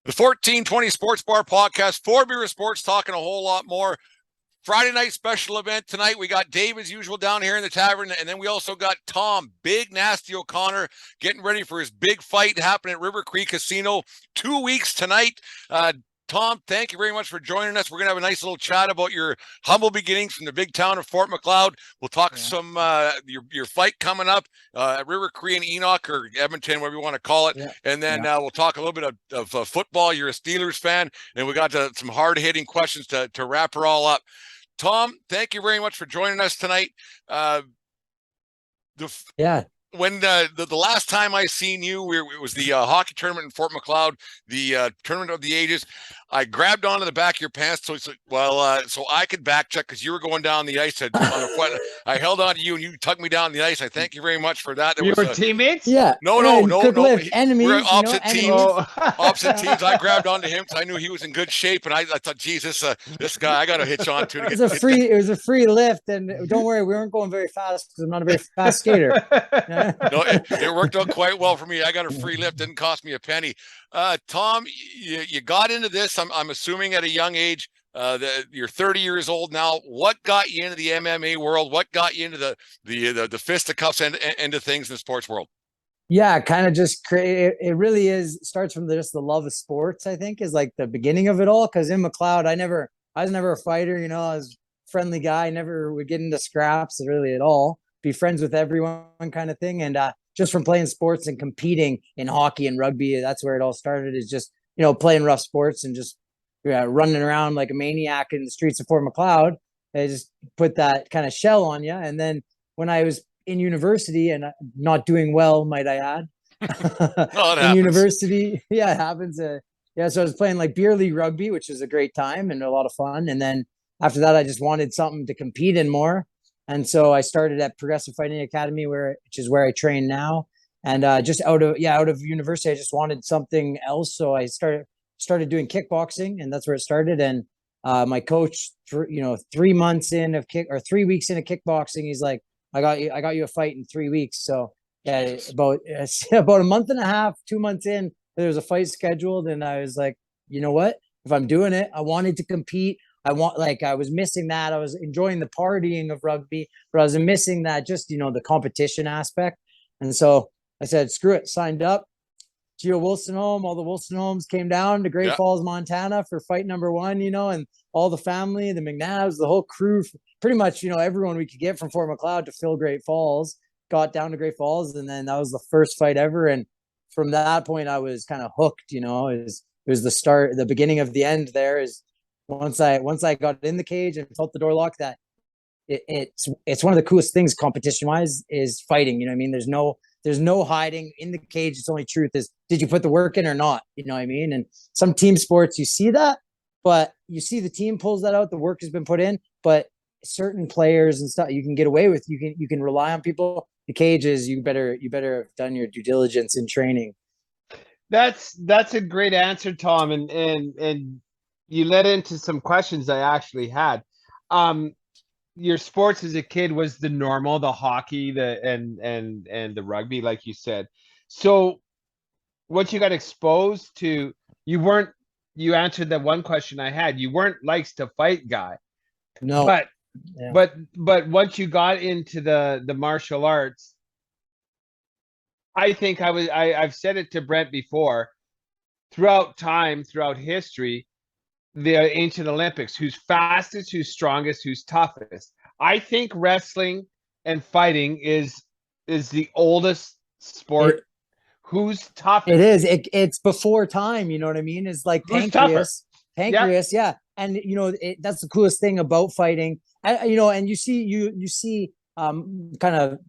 The 1420 Sports Bar Podcast, Four Beer Sports, talking a whole lot more. Friday night special event tonight. We got Dave as usual down here in the tavern, and then we also got Tom, Big Nasty O'Connor, getting ready for his big fight happening at River Creek Casino 2 weeks tonight. Tom, thank you very much for joining us. We're going to have a nice little chat about your humble beginnings from the big town of Fort McLeod. We'll talk some your fight coming up at River Creek and Enoch, or Edmonton, whatever you want to call it. Yeah. And then we'll talk a little bit of football. You're a Steelers fan, and we got some hard-hitting questions to wrap her all up. Tom, thank you very much for joining us tonight. When the last time I seen you, it was the hockey tournament in Fort McLeod, the tournament of the ages. I grabbed onto the back of your pants so I could back check because you were going down the ice. I held on to you and you tugged me down the ice. I thank you very much for that. You were teammates? Yeah. No. Enemies. We're opposite teams. Opposite teams. I grabbed onto him because I knew he was in good shape, and I thought, geez, this guy I got to hitch on to. It was a free lift, and don't worry, we weren't going very fast because I'm not a very fast skater. No, it worked out quite well for me. I got a free lift, didn't cost me a penny. Tom, you got into this, I'm assuming, at a young age. You're 30 years old now. What got you into the MMA world? What got you into the fisticuffs and into things in the sports world? Yeah, kind of just it really starts from just the love of sports, I think, is like the beginning of it all. Because in McLeod, I was never a fighter, I was a friendly guy, never would get into scraps really at all, be friends with everyone kind of thing. And just from playing sports and competing in hockey and rugby, that's where it all started, is just, playing rough sports and just running around like a maniac in the streets of Fort McLeod. They just put that kind of shell on you. And then when I was in university and not doing well, might I add, in university, it happens. So I was playing like beer league rugby, which was a great time and a lot of fun. And then after that, I just wanted something to compete in more. And so I started at Progressive Fighting Academy, which is where I train now. And just out of university, I just wanted something else. So I started doing kickboxing, and that's where it started. And my coach, 3 months in of 3 weeks into kickboxing, he's like, I got you a fight in 3 weeks. So about a month and a half, 2 months in, there was a fight scheduled, and I was like, you know what? If I'm doing it, I wanted to compete. I was missing that. I was enjoying the partying of rugby, but I was missing that, just, the competition aspect. And so I said, screw it, signed up. Geo Wilson home, all the Wilson homes came down to Great Falls, Montana for fight number 1, and all the family, the McNabs, the whole crew, pretty much, everyone we could get from Fort McLeod to fill Great Falls, got down to Great Falls. And then that was the first fight ever. And from that point, I was kind of hooked, it was the start, the beginning of the end there. Is once I got in the cage and felt the door lock, that it's one of the coolest things competition wise is fighting. There's no hiding in the cage. It's only truth is, did you put the work in or not? And some team sports, you see that, but you see the team pulls that out, the work has been put in, but certain players and stuff you can get away with. You can rely on people. The cages, you better have done your due diligence in training. That's a great answer, Tom. And you led into some questions I actually had. Your sports as a kid was the normal, the hockey, and the rugby, like you said. So once you got exposed to, you answered that one question I had. You weren't likes to fight guy. No. But once you got into the martial arts, I think I've said it to Brent before, throughout history, the ancient Olympics, who's fastest, who's strongest, who's toughest. I think wrestling and fighting is the oldest sport. Who's toughest? It is. It's before time. You know what I mean? It's like pancreas. Yeah. And that's the coolest thing about fighting. And you see kind of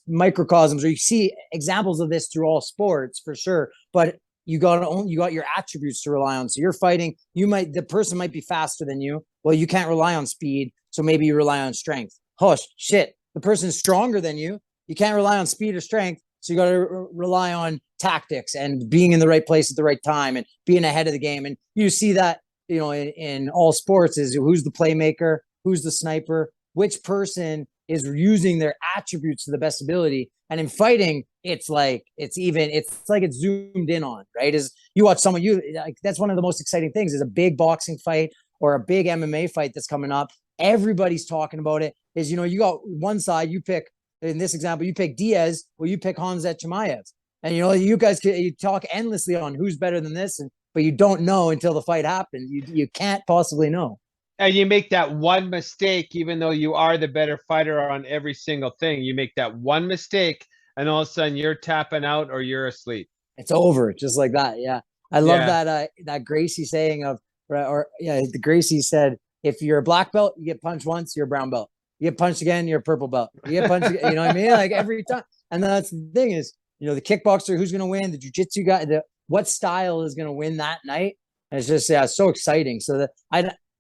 microcosms, or you see examples of this through all sports for sure. But you got your attributes to rely on. So you're fighting, the person might be faster than you. Well, you can't rely on speed. So maybe you rely on strength. Oh shit. The person's stronger than you. You can't rely on speed or strength. So you got to rely on tactics and being in the right place at the right time and being ahead of the game. And you see that, in all sports, is who's the playmaker, who's the sniper, which person is using their attributes to the best ability. And in fighting, it's like it's zoomed in on, right? Is you watch someone, you like, that's one of the most exciting things is a big boxing fight or a big MMA fight that's coming up. Everybody's talking about it. Is, you know, you got one side, you pick, in this example, you pick Diaz, or you pick Khamzat Chimaev. And, you know, you guys you talk endlessly on who's better than this, but you don't know until the fight happens. You can't possibly know. And you make that one mistake, even though you are the better fighter on every single thing. You make that one mistake, and all of a sudden you're tapping out or you're asleep. It's over, just like that. Yeah, I love that Gracie saying of, the Gracie said, if you're a black belt, you get punched once, you're a brown belt. You get punched again, you're a purple belt. You get punched again, you know what I mean? Like every time. And that's the thing is, you know, the kickboxer, who's going to win, the jiu-jitsu guy, what style is going to win that night. And it's just, yeah, it's so exciting. So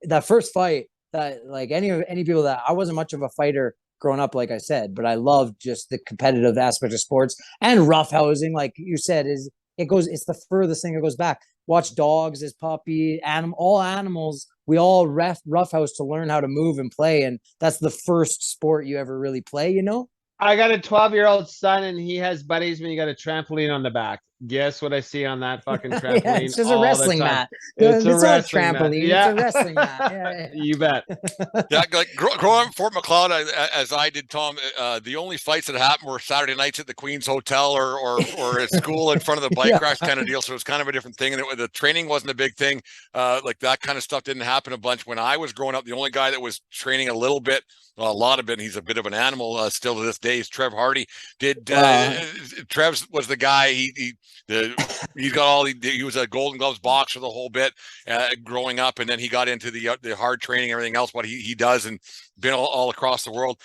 that first fight, that like any people that, I wasn't much of a fighter growing up, like I said, but I loved just the competitive aspect of sports and roughhousing. Like you said, it's the furthest thing that goes back. Watch dogs as puppy, all animals. We all roughhouse to learn how to move and play. And that's the first sport you ever really play, you know? I got a 12-year-old son, and he has buddies when you got a trampoline on the back. Guess what I see on that fucking trampoline? Yeah, it's just a wrestling mat. It's a wrestling trampoline. Mat. Yeah. It's a wrestling mat. Yeah. You bet. Yeah, like growing up in Fort McLeod, as I did, Tom, the only fights that happened were Saturday nights at the Queen's Hotel or at school in front of the bike racks kind of deal. So it was kind of a different thing. And the training wasn't a big thing. Like that kind of stuff didn't happen a bunch. When I was growing up, the only guy that was training a little bit, well, a lot of it, and he's a bit of an animal still to this day, is Trev Hardy. Trev was the guy, he was a Golden Gloves boxer the whole bit growing up, and then he got into the hard training, everything else, what he does, and been all across the world.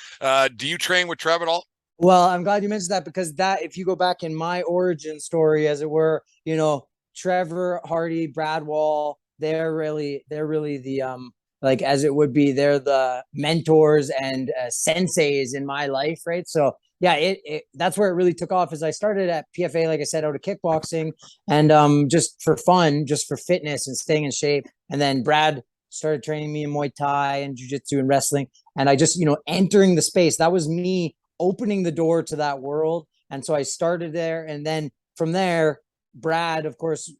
Do you train with Trev at all? Well, I'm glad you mentioned that, because if you go back in my origin story, as it were, you know, Trevor, Hardy, Brad Wall, they're really the like, as it would be, they're the mentors and senseis in my life, right? So yeah, that's where it really took off. As I started at PFA, like I said, out of kickboxing, and just for fun, just for fitness and staying in shape. And then Brad started training me in Muay Thai and jiu-jitsu and wrestling. And I just, you know, entering the space, that was me opening the door to that world. And so I started there, and then from there, Brad, of course,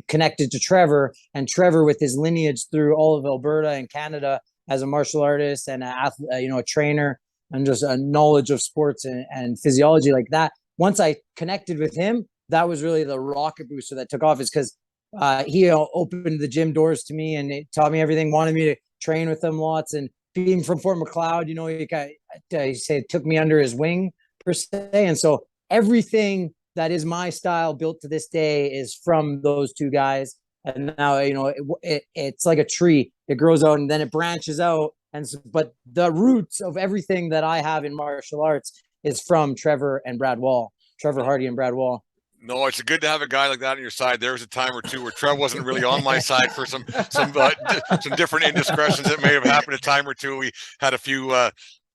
connected to Trevor, and Trevor, with his lineage through all of Alberta and Canada as a martial artist and a trainer, and just a knowledge of sports and physiology like that. Once I connected with him, that was really the rocket booster that took off, is because he opened the gym doors to me, and it taught me everything, wanted me to train with him lots. And being from Fort McLeod, you know, he took me under his wing per se. And so everything that is my style built to this day is from those two guys. And now, you know, it's like a tree. It grows out and then it branches out. But the roots of everything that I have in martial arts is from Trevor Hardy and Brad Wall. No, it's good to have a guy like that on your side. There was a time or two where Trev wasn't really on my side for some different indiscretions that may have happened a time or two. We had a few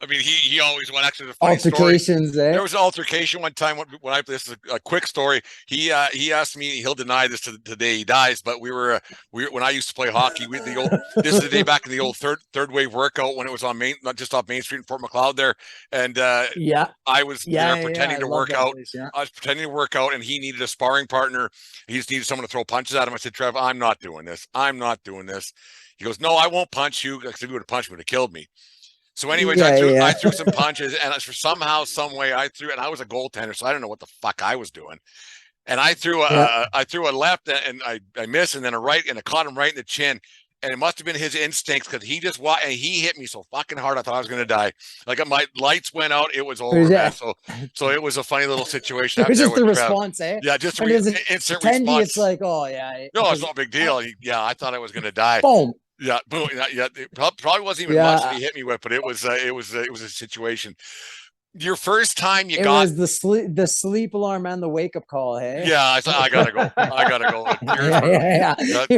I mean, he always went, actually, the funny altercations. Story, there was an altercation one time when this is a quick story. He asked me, he'll deny this to the day he dies, but we when I used to play hockey, this is the day back in the old third wave workout when it was on not just off Main Street in Fort McLeod there. And I was there pretending to work out. I was pretending to work out, and he needed a sparring partner. He just needed someone to throw punches at him. I said, Trev, I'm not doing this. He goes, no, I won't punch you. Because if you would have punched me, it would have killed me. So anyways, I threw some punches, and for somehow, some way, I threw, and I was a goaltender, so I don't know what the fuck I was doing. And I threw a left, and I missed, and then a right, and I caught him right in the chin. And it must have been his instincts, because he just and he hit me so fucking hard, I thought I was going to die. Like, my lights went out, it was over, man. So it was a funny little situation. It was just the response, eh? Yeah, just an instant response. It's like, oh yeah. No, it's not a big deal. I thought I was going to die. Boom. Yeah, boom. Yeah, it probably wasn't even much that he hit me with, but it was a situation. Your first time it was the sleep alarm and the wake up call. Hey. Yeah, I thought I gotta go.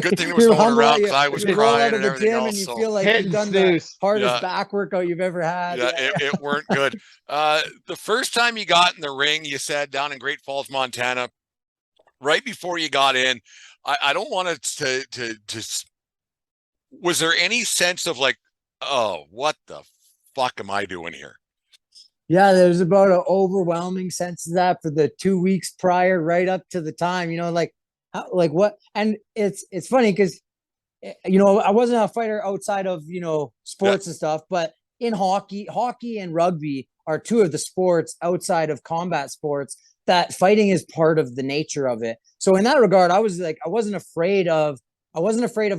Good thing there was no one around, because I was crying and everything else. And you feel like you've done the hardest back workout you've ever had. Yeah, it weren't good. The first time you got in the ring, you said down in Great Falls, Montana, right before you got in. I don't want to. Was there any sense of like, oh, what the fuck am I doing here? Yeah, there's about an overwhelming sense of that for the 2 weeks prior, right up to the time, like what? And it's funny because, I wasn't a fighter outside of, Yeah. sports and stuff, but in hockey and rugby are two of the sports outside of combat sports that fighting is part of the nature of it. So in that regard, I wasn't afraid of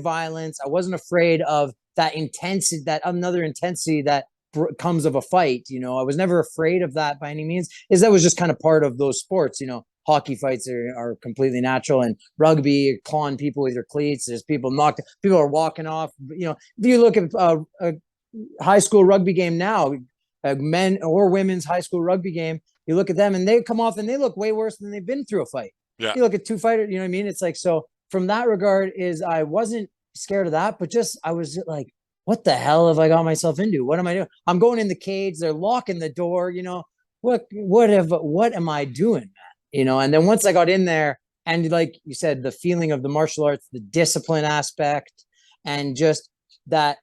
violence. I wasn't afraid of that intensity, that another intensity that comes of a fight. I was never afraid of that by any means. That was just kind of part of those sports. Hockey fights are completely natural, and rugby, clawing people with your cleats. There's people are walking off. If you look at a high school rugby game now, men or women's high school rugby game, you look at them and they come off and they look way worse than they've been through a fight. Yeah. You look at two fighters, you know what I mean? It's like, so from that regard I wasn't scared of that, but just, I was like, what the hell have I got myself into? What am I doing? I'm going in the cage. They're locking the door, what am I doing, man? And then once I got in there, and like you said, the feeling of the martial arts, the discipline aspect, and just that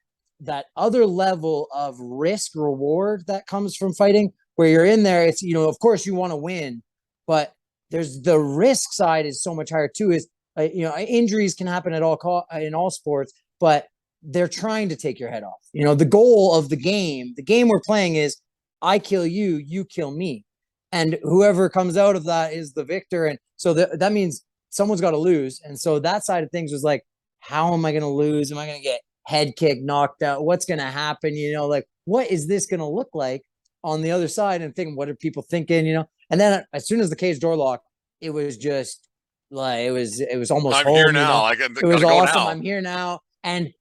other level of risk reward that comes from fighting, where you're in there, it's, of course you want to win, but there's the risk side is so much higher too. Is injuries can happen in all sports, but they're trying to take your head off. The goal of the game we're playing is, I kill you, you kill me, and whoever comes out of that is the victor. And so that means someone's got to lose. And so that side of things was like, how am I going to lose? Am I going to get head kicked, knocked out? What's going to happen? Like, what is this going to look like on the other side? And thinking, what are people thinking? And then as soon as the cage door locked, it was just like, it was almost I'm home. here now. I it was awesome. I'm here now. And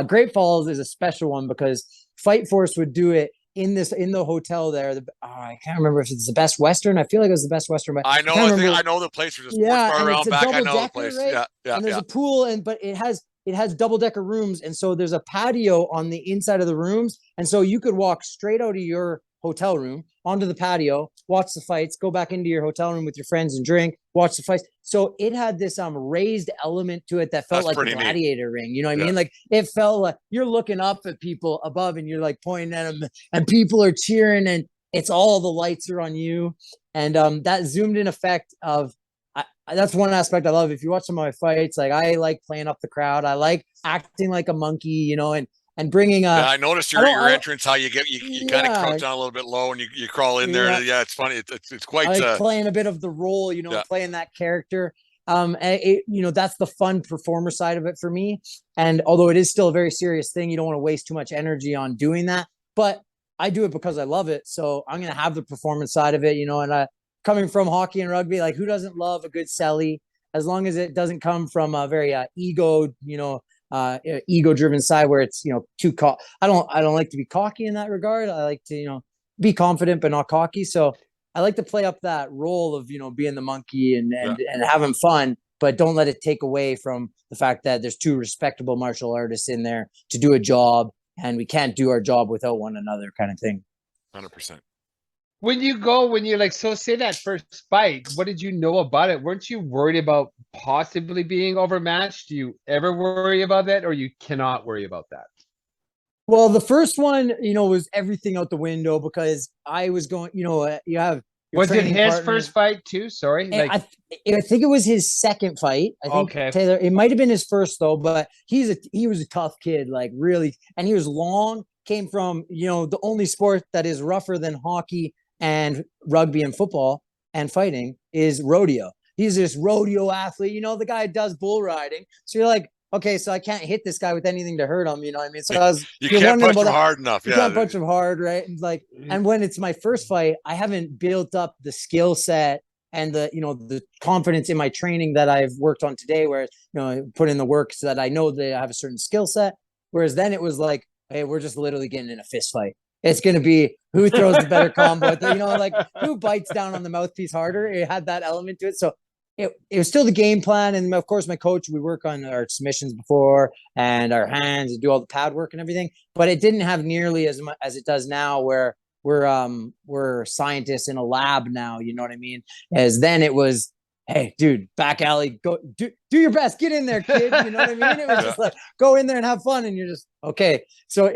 Great Falls is a special one because Fight Force would do it in the hotel there. I can't remember if it's the Best Western. I feel like it was the Best Western, but I know. I know the place. There's a sports bar around back. I know the place. Right? Yeah. And there's a pool, but it has double-decker rooms, and so there's a patio on the inside of the rooms, and so you could walk straight out of your hotel room onto the patio, watch the fights, go back into your hotel room with your friends and drink, watch the fights. So it had this raised element to it that felt like a gladiator ring. You know what I mean? Like, it felt like you're looking up at people above and you're like pointing at them, and people are cheering, and it's all the lights are on you. And that zoomed in effect of, that's one aspect I love. If you watch some of my fights, like, I like playing up the crowd. I like acting like a monkey, and bringing I noticed your entrance, how you kind of crouch down a little bit low and you crawl in there. Yeah, it's funny. It's quite I like playing a bit of the role, playing that character. That's the fun performer side of it for me. And although it is still a very serious thing, you don't want to waste too much energy on doing that. But I do it because I love it. So I'm gonna have the performance side of it, and coming from hockey and rugby, like, who doesn't love a good celly, as long as it doesn't come from a very ego-driven side where it's too I don't like to be cocky in that regard. I like to be confident but not cocky. So I like to play up that role of being the monkey and having fun, but don't let it take away from the fact that there's two respectable martial artists in there to do a job, and we can't do our job without one another, kind of thing. 100%. When you're like, so say that first fight, what did you know about it? Weren't you worried about possibly being overmatched? Do you ever worry about that, or you cannot worry about that? Well, the first one, was everything out the window because I was going, you have. Was it his first fight too? Sorry. I think it was his second fight. I think Taylor, it might've been his first though, but he was a tough kid, like, really. And he was long, came from, the only sport that is rougher than hockey and rugby and football and fighting is rodeo. He's this rodeo athlete, the guy does bull riding. So you're like, okay, so I can't hit this guy with anything to hurt him, you know what I mean? So I was, you can't punch him hard enough. You can't punch him hard, right? And like, and when it's my first fight, I haven't built up the skill set and the confidence in my training that I've worked on today, where put in the work so that I know that I have a certain skill set. Whereas then it was like, hey, we're just literally getting in a fist fight. It's going to be who throws the better combo, like who bites down on the mouthpiece harder. It had that element to it. So it was still the game plan. And of course, my coach, we work on our submissions before and our hands and do all the pad work and everything. But it didn't have nearly as much as it does now, where we're scientists in a lab now. You know what I mean? As then it was, hey, dude, back alley, go do your best, get in there, kid. You know what I mean? It was just like, go in there and have fun. And you're just, okay. So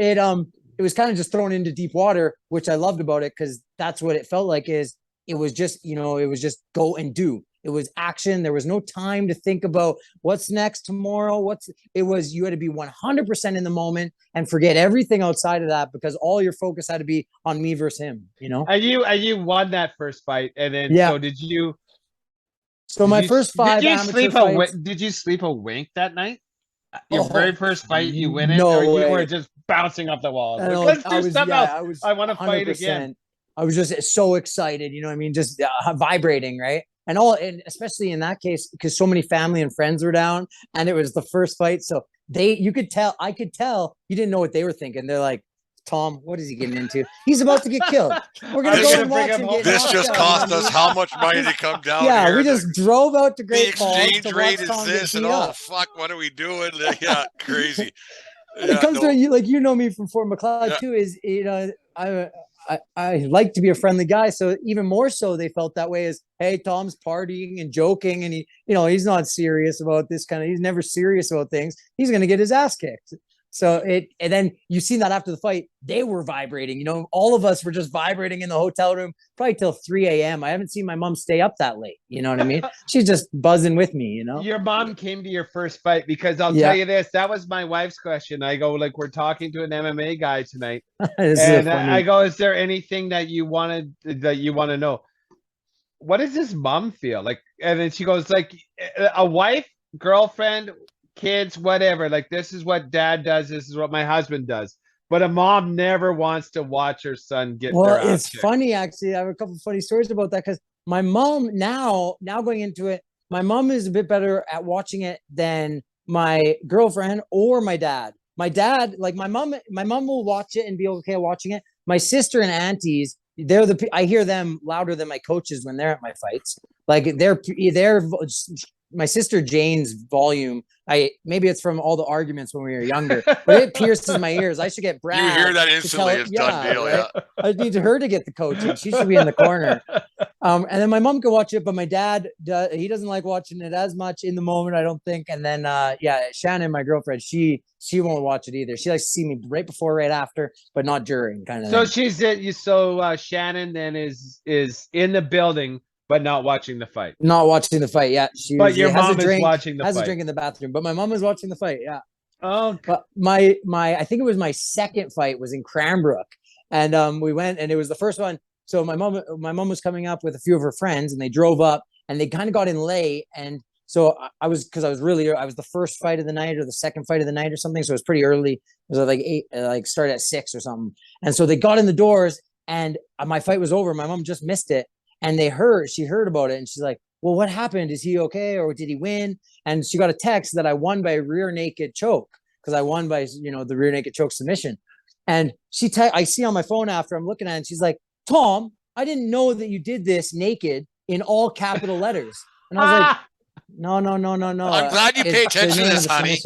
it was kind of just thrown into deep water, which I loved about it because that's what it felt like. Is it was just, you know, it was just go and do. It was action. There was no time to think about what's next tomorrow. It was, you had to be 100% in the moment and forget everything outside of that because all your focus had to be on me versus him, you know? And you won that first fight. And then, Yeah. so did you, So my first 5 amateur fights. Did you sleep a wink that night? Your very first fight, you win it, no or you way. were just bouncing off the walls? I Let's do was, something yeah, else. I want to fight again. I was just so excited, you know what I mean? Just vibrating, right? And especially in that case, because so many family and friends were down, and it was the first fight. So I could tell you didn't know what they were thinking. They're like, Tom, what is he getting into? He's about to get killed. We're gonna go and watch him get This knocked just out, cost you know? us how much money to come down here. Yeah, we just drove out to the Great Falls exchange to rate watch is Tom this get and beat oh up. fuck, what are we doing? Yeah, crazy. It comes to you, like, you know me from Fort McLeod too, is, you know, I like to be a friendly guy. So even more so they felt that way is, hey, Tom's partying and joking and he, you know, he's not serious about this kind of, he's never serious about things. He's going to get his ass kicked. So and then you see that after the fight, they were vibrating, you know, all of us were just vibrating in the hotel room, probably till 3 a.m. I haven't seen my mom stay up that late. You know what I mean? She's just buzzing with me, you know? Your mom came to your first fight because I'll tell you this, that was my wife's question. I go, like, we're talking to an MMA guy tonight. And I go, is there anything that you want to know? What does his mom feel like? And then she goes, like, a wife, girlfriend, kids, whatever, like, this is what dad does, this is what my husband does, but a mom never wants to watch her son get their ass it's kicked. funny, actually. I have a couple of funny stories about that because my mom now going into it, my mom is a bit better at watching it than my girlfriend or my dad. My dad, like, my mom will watch it and be okay watching it. My sister and aunties, I hear them louder than my coaches when they're at my fights. Like, they're my sister Jane's volume, maybe it's from all the arguments when we were younger, but it pierces my ears. I should get Brad. You hear that instantly, it's done deal. Right? Yeah. I need her to get the coaching. She should be in the corner. And then my mom can watch it, but my dad, he doesn't like watching it as much in the moment, I don't think. And then, Shannon, my girlfriend, she won't watch it either. She likes to see me right before, right after, but not during, kind of. So Shannon then is in the building, but not watching the fight. Not watching the fight, yeah. But your mom is watching the fight. Has a drink in the bathroom, but my mom is watching the fight, yeah. Oh, but my I think it was my second fight was in Cranbrook, and we went, and it was the first one. So my mom was coming up with a few of her friends, and they drove up, and they kind of got in late, and so I was the first fight of the night or the second fight of the night or something, so it was pretty early. It was like 8, like started at 6 or something, and so they got in the doors, and my fight was over. My mom just missed it. And she heard about it, and she's like, well, what happened? Is he okay? Or did he win? And she got a text that I won by rear naked choke, because I won by, you know, the rear naked choke submission. And I see on my phone after I'm looking at it, and she's like, Tom, I didn't know that you did this naked in all capital letters. And I was like, no. I'm glad you pay attention to this, honey.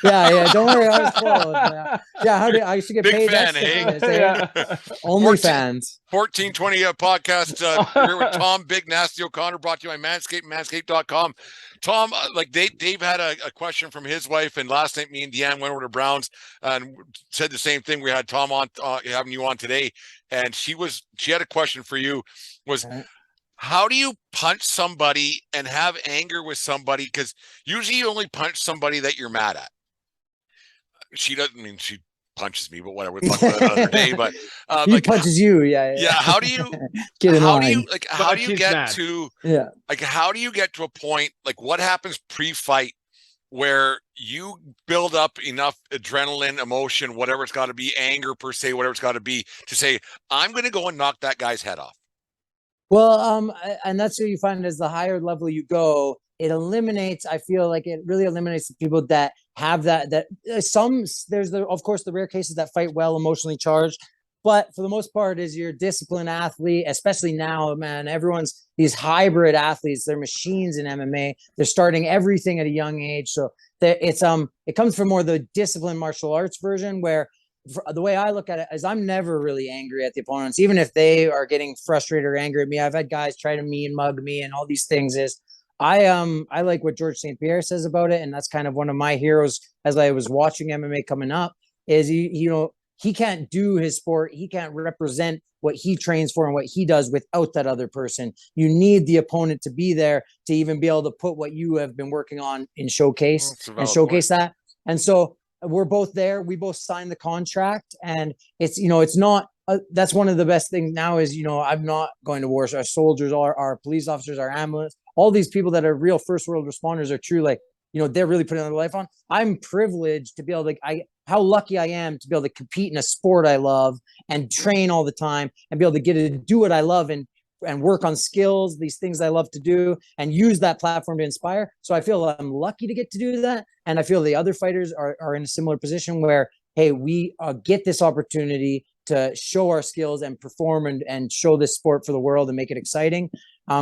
Yeah. Don't worry. I was close. Yeah. I should get Big paid fan, extra. Only fans. 1420 podcast here with Tom Big Nasty O'Connor, brought to you by Manscaped, manscaped.com. Tom, like Dave had a question from his wife, and last night me and Deanne went over to Browns and said the same thing. We had Tom on, having you on today, and she had a question for you. How do you punch somebody and have anger with somebody? Because usually you only punch somebody that you're mad at. She doesn't mean she punches me, but whatever. We'll talk about that another day. But he punches you, yeah. How do you get in how line? do you like? How do you get to like? How do you get to a point like what happens pre-fight where you build up enough adrenaline, emotion, whatever it's got to be, anger per se, whatever it's got to be, to say I'm going to go and knock that guy's head off? Well, and that's what you find as the higher level you go, I feel like it really eliminates the people that have there's of course the rare cases that fight well, emotionally charged, but for the most part is your disciplined athlete, especially now, man, everyone's these hybrid athletes, they're machines in MMA. They're starting everything at a young age. So it comes from more the disciplined martial arts version, where the way I look at it is I'm never really angry at the opponents, even if they are getting frustrated or angry at me. I've had guys try to mean mug me and all these things. I like what George St. Pierre says about it, and that's kind of one of my heroes as I was watching MMA coming up. Is he can't do his sport. He can't represent what he trains for and what he does without that other person. You need the opponent to be there to even be able to put what you have been working on in showcase and showcase that. And so we're both there. We both signed the contract, and it's, you know, it's not, that's one of the best things now is, you know, I'm not going to war. So our soldiers, our police officers, our ambulance, all these people that are real first world responders are true. Like, you know, they're really putting their life on. I'm privileged to be able to, how lucky I am to be able to compete in a sport I love and train all the time and be able to get to do what I love and work on skills, these things I love to do, and use that platform to inspire. So I feel I'm lucky to get to do that. And I feel the other fighters are in a similar position where, hey, we get this opportunity to show our skills and perform and show this sport for the world and make it exciting.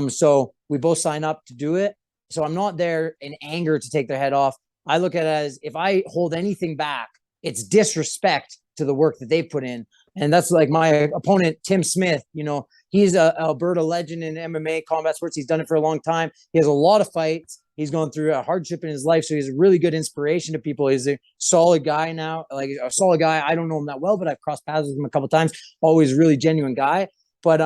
So we both sign up to do it. So I'm not there in anger to take their head off. I look at it as, if I hold anything back, it's disrespect to the work that they put in. And that's like my opponent, Tim Smith. You know, he's a Alberta legend in MMA combat sports. He's done it for a long time. He has a lot of fights. He's gone through a hardship in his life. So he's a really good inspiration to people. He's a solid guy now, like a solid guy. I don't know him that well, but I've crossed paths with him a couple of times. Always really genuine guy. But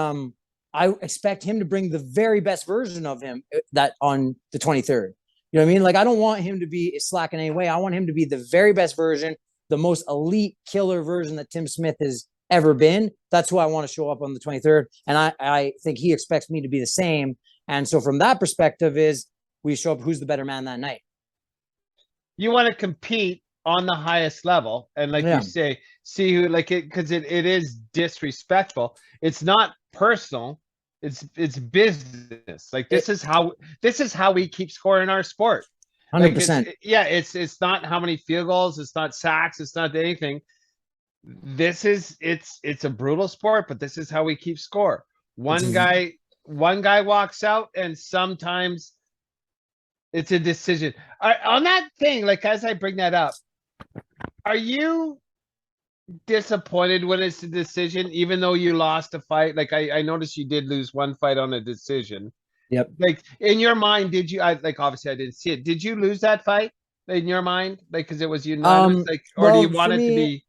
I expect him to bring the very best version of him that on the 23rd. You know what I mean? Like, I don't want him to be slack in any way. I want him to be the very best version, the most elite killer version that Tim Smith has ever been. That's who I want to show up on the 23rd. And I think he expects me to be the same. And so from that perspective is we show up, who's the better man that night. You want to compete on the highest level. And like you say, see who, like, it, because it is disrespectful. It's not personal. It's business. Like, this is how we keep scoring our sport. 100%. Like, it's not how many field goals. It's not sacks. It's not anything. It's a brutal sport, but this is how we keep score. One guy walks out, and sometimes it's a decision. On that thing, like, as I bring that up, are you disappointed when it's a decision, even though you lost a fight? Like, I noticed you did lose one fight on a decision. Yep. Like, in your mind, did you, like, obviously I didn't see it. Did you lose that fight in your mind? Like, cause it was unanimous, like, or do you want it to be?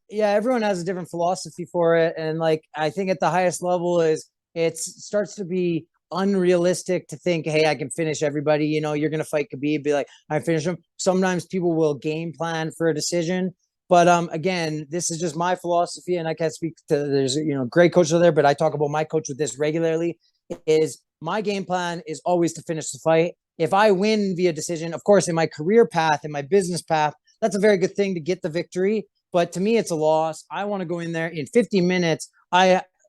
Yeah, everyone has a different philosophy for it. And like, I think at the highest level it starts to be unrealistic to think, hey, I can finish everybody. You know, you're going to fight Khabib, be like, I finish him. Sometimes people will game plan for a decision. But again, this is just my philosophy, and I can't speak to, there's, you know, great coaches there, but I talk about my coach with this regularly, is my game plan is always to finish the fight. If I win via decision, of course, in my career path, in my business path, that's a very good thing to get the victory. But to me, it's a loss. I want to go in there in 50 minutes.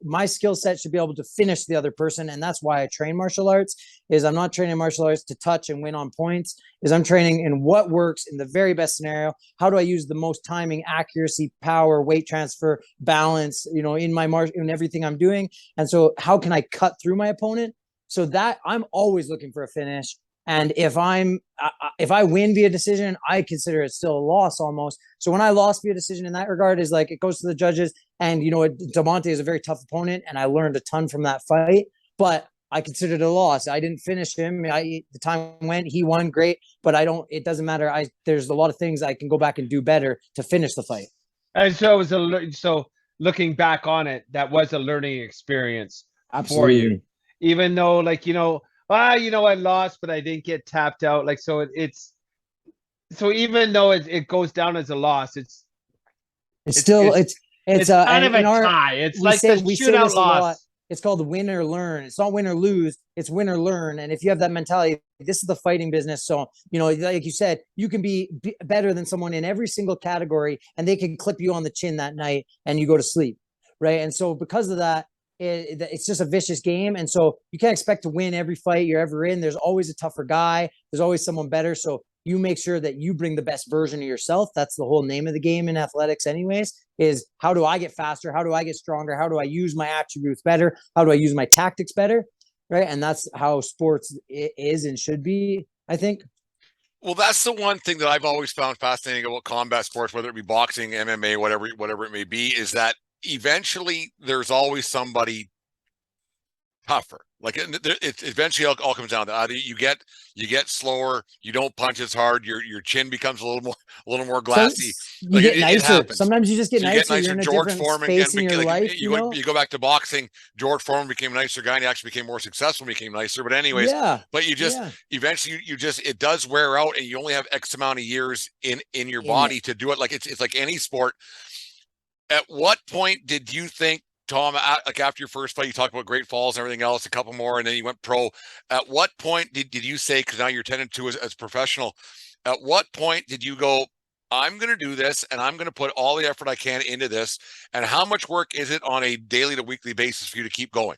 My skill set should be able to finish the other person. And that's why I train martial arts, is I'm not training martial arts to touch and win on points, is I'm training in what works in the very best scenario. How do I use the most timing, accuracy, power, weight transfer, balance, you know, in everything I'm doing. And so how can I cut through my opponent? So that I'm always looking for a finish. And if I win via decision, I consider it still a loss almost. So when I lost via decision in that regard, is like, it goes to the judges. And, you know, Devontae is a very tough opponent, and I learned a ton from that fight. But I considered it a loss. I didn't finish him. The time went, he won, great. But it doesn't matter. There's a lot of things I can go back and do better to finish the fight. And so it was so looking back on it, that was a learning experience. Absolutely. For you. Even though, like, you know, I lost, but I didn't get tapped out. Like, so so even though it goes down as a loss, it's still kind of a tie. It's like the shootout loss. It's called win or learn. It's not win or lose. It's win or learn. And if you have that mentality, this is the fighting business. So, you know, like you said, you can be better than someone in every single category, and they can clip you on the chin that night and you go to sleep. Right. And so because of that, it's just a vicious game. And so you can't expect to win every fight you're ever in. There's always a tougher guy. There's always someone better. So you make sure that you bring the best version of yourself. That's the whole name of the game in athletics anyways, is how do I get faster? How do I get stronger? How do I use my attributes better? How do I use my tactics better? Right. And that's how sports is and should be, I think. Well, that's the one thing that I've always found fascinating about combat sports, whether it be boxing, MMA, whatever it may be, is that eventually there's always somebody tougher. Like it eventually all comes down to either you get slower, you don't punch as hard, your chin becomes a little more glassy. You Like get it nicer. happens. Sometimes you just get So you nicer. get You're nicer. in a George different Foreman space and in your life, you go back to boxing. George Foreman became a nicer guy and he actually became more successful, became nicer. But anyways, Yeah. but you just eventually you just it does wear out and you only have X amount of years in your body to do it. Like it's like any sport. At what point did you think, Tom, like after your first fight, you talked about Great Falls and everything else, a couple more, and then you went pro. At what point did you say, because now you're 10-2 as professional, at what point did you go, I'm going to do this and I'm going to put all the effort I can into this? And how much work is it on a daily to weekly basis for you to keep going?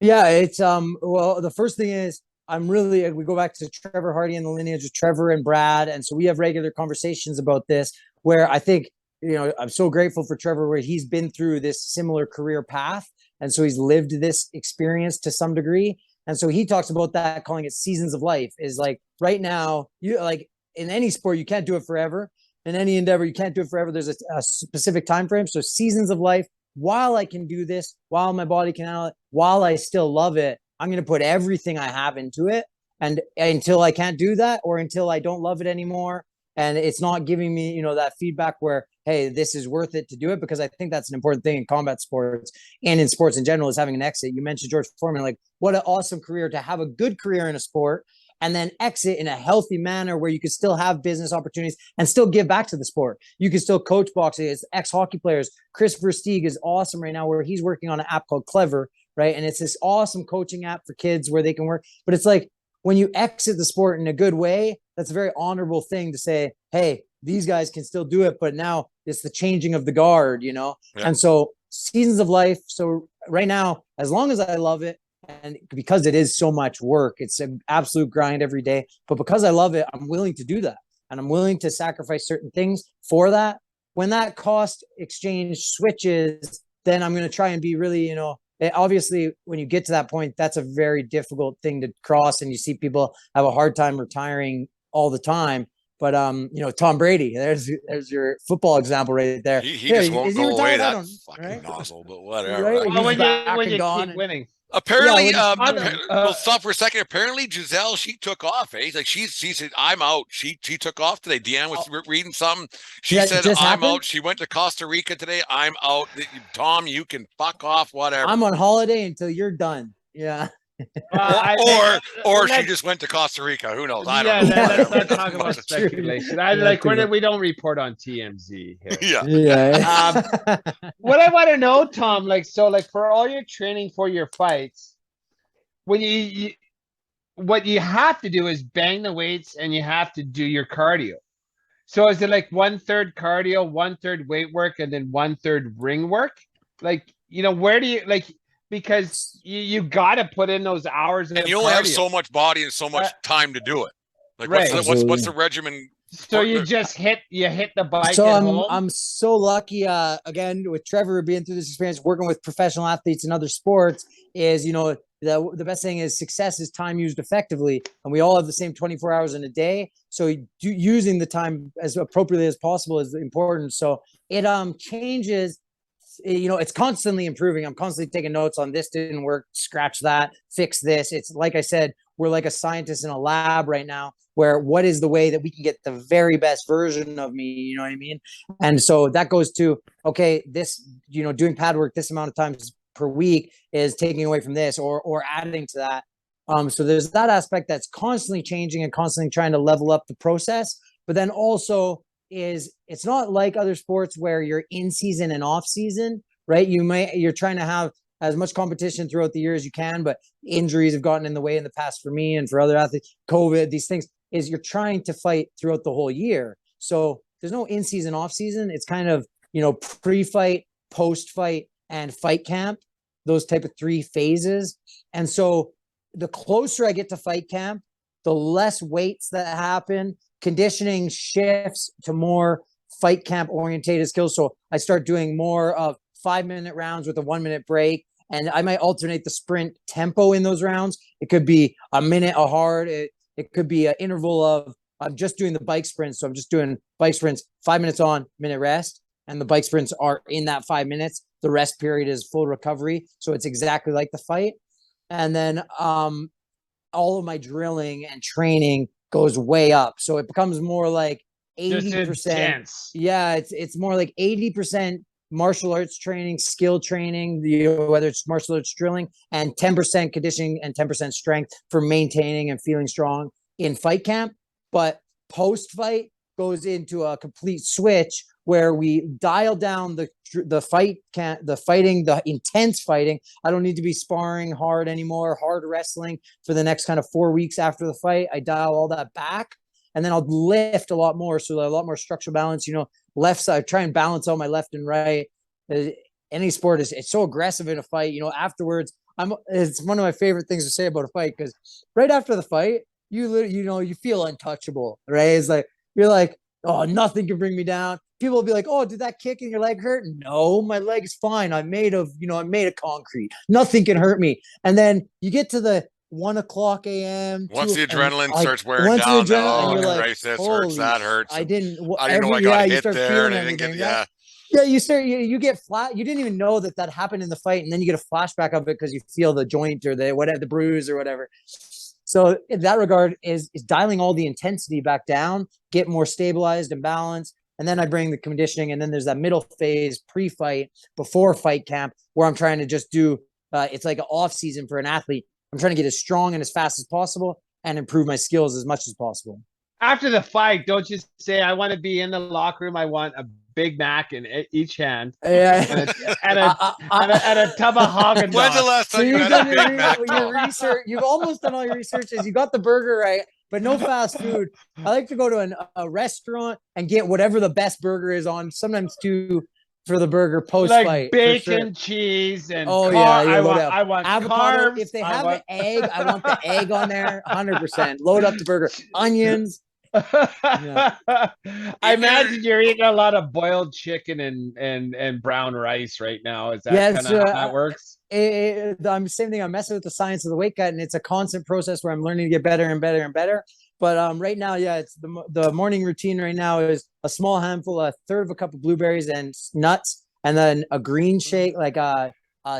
Yeah, it's well, the first thing is we go back to Trevor Hardy and the lineage of Trevor and Brad. And so we have regular conversations about this where I think, I'm so grateful for Trevor where he's been through this similar career path. And so he's lived this experience to some degree. And so he talks about that, calling it seasons of life, is like right now, you like in any sport, you can't do it forever. In any endeavor, you can't do it forever. There's a specific time frame. So seasons of life, while I can do this, while my body can handle it, while I still love it, I'm going to put everything I have into it. And until I can't do that, or until I don't love it anymore, and it's not giving me, that feedback where, hey, this is worth it to do it, because I think that's an important thing in combat sports and in sports in general is having an exit. You mentioned George Foreman, like what an awesome career to have a good career in a sport and then exit in a healthy manner where you can still have business opportunities and still give back to the sport. You can still coach boxing. It's ex-hockey players. Chris Versteeg is awesome right now where he's working on an app called Clever, right? And it's this awesome coaching app for kids where they can work. But it's like when you exit the sport in a good way, that's a very honorable thing to say, hey, these guys can still do it, but now it's the changing of the guard, Yeah. And so seasons of life. So right now, as long as I love it, and because it is so much work, it's an absolute grind every day, but because I love it, I'm willing to do that. And I'm willing to sacrifice certain things for that. When that cost exchange switches, then I'm going to try and be really, obviously when you get to that point, that's a very difficult thing to cross. And you see people have a hard time retiring all the time. But Tom Brady, there's your football example right there. He just won't go away, that fucking right? nozzle, but whatever. Right? Well, when you keep winning. Apparently, Yeah, we'll stop for a second. Apparently, Giselle, she took off. Like she said, I'm out. She took off today. Deanne was reading something. She said, I'm out. She went to Costa Rica today. I'm out. Tom, you can fuck off. Whatever. I'm on holiday until you're done. Yeah. Or she just went to Costa Rica. Who knows? I don't know. Let's not talk about speculation. We don't report on TMZ here. Yeah. What I want to know, Tom, for all your training for your fights, when what you have to do is bang the weights and you have to do your cardio. So is it like 1/3 cardio, 1/3 weight work, and then 1/3 ring work? Where do you because you got to put in those hours. And you only have so much body and so much time to do it. Like what's the regimen? So you just hit the bike. So I'm so lucky. Again, with Trevor being through this experience, working with professional athletes in other sports, is the best thing is success is time used effectively, and we all have the same 24 hours in a day. So using the time as appropriately as possible is important. So it changes. It's constantly improving. I'm constantly taking notes on this didn't work, scratch that, fix this. It's like I said, we're like a scientist in a lab right now where what is the way that we can get the very best version of me, you know what I mean? And so that goes to, okay, this, doing pad work this amount of times per week is taking away from this or adding to that. So there's that aspect that's constantly changing and constantly trying to level up the process. But then also it's not like other sports where you're in season and off season, right? You're trying to have as much competition throughout the year as you can, but injuries have gotten in the way in the past for me and for other athletes, COVID, these things is you're trying to fight throughout the whole year. So there's no in season, off season. It's kind of, pre-fight, post-fight, and fight camp, those type of 3 phases. And so the closer I get to fight camp, the less weights that happen, conditioning shifts to more fight camp orientated skills. So I start doing more of 5-minute rounds with a 1-minute break. And I might alternate the sprint tempo in those rounds. It could be a minute, a hard. It could be an interval of, I'm just doing the bike sprints. So I'm just doing bike sprints, 5 minutes on, minute rest. and the bike sprints are in that 5 minutes. The rest period is full recovery. So it's exactly like the fight. And then all of my drilling and training goes way up. So it becomes more like 80%. Yeah, it's more like 80% martial arts training, skill training, whether it's martial arts drilling, and 10% conditioning and 10% strength for maintaining and feeling strong in fight camp. But post-fight goes into a complete switch where we dial down the intense fighting. I don't need to be sparring hard anymore, hard wrestling for the next kind of 4 weeks after the fight. I dial all that back, and then I'll lift a lot more. So a lot more structural balance, left side, try and balance out my left and right. Any sport it's so aggressive in a fight, afterwards, it's one of my favorite things to say about a fight, because right after the fight, you feel untouchable, right? It's like, you're like, oh, nothing can bring me down. People will be like, oh, did that kick in your leg hurt? No, my leg is fine. I'm made of concrete. Nothing can hurt me. And then you get to the 1:00 a.m. Once the adrenaline starts wearing down, this hurts, that hurts. I didn't know I got you hit start there, feeling and I didn't everything. get, Yeah, you get flat. You didn't even know that happened in the fight, and then you get a flashback of it because you feel the joint or the bruise or whatever. So in that regard is dialing all the intensity back down, get more stabilized and balanced. And then I bring the conditioning, and then there's that middle phase pre-fight, before fight camp, where I'm trying to just do, it's like an off season for an athlete. I'm trying to get as strong and as fast as possible and improve my skills as much as possible. After the fight, don't you say, I want to be in the locker room. I want a Big Mac in each hand, and a tub of Haagen-Dazs. When's the last time you had a Big Mac? Your research, you've almost done all your researches. You got the burger right, but no fast food. I like to go to a restaurant and get whatever the best burger is on. Sometimes too, for the burger post-fight, like bacon, cheese, and I want avocado. carbs. If they have an egg, I want the egg on there. 100%. Load up the burger. Onions. Yeah. I imagine you're eating a lot of boiled chicken and brown rice right now. Is that kind of how that works? I'm same thing. I'm messing with the science of the weight cut, and it's a constant process where I'm learning to get better and better and better. But right now, it's the morning routine right now is a small handful, a third of a cup of blueberries and nuts, and then a green shake, like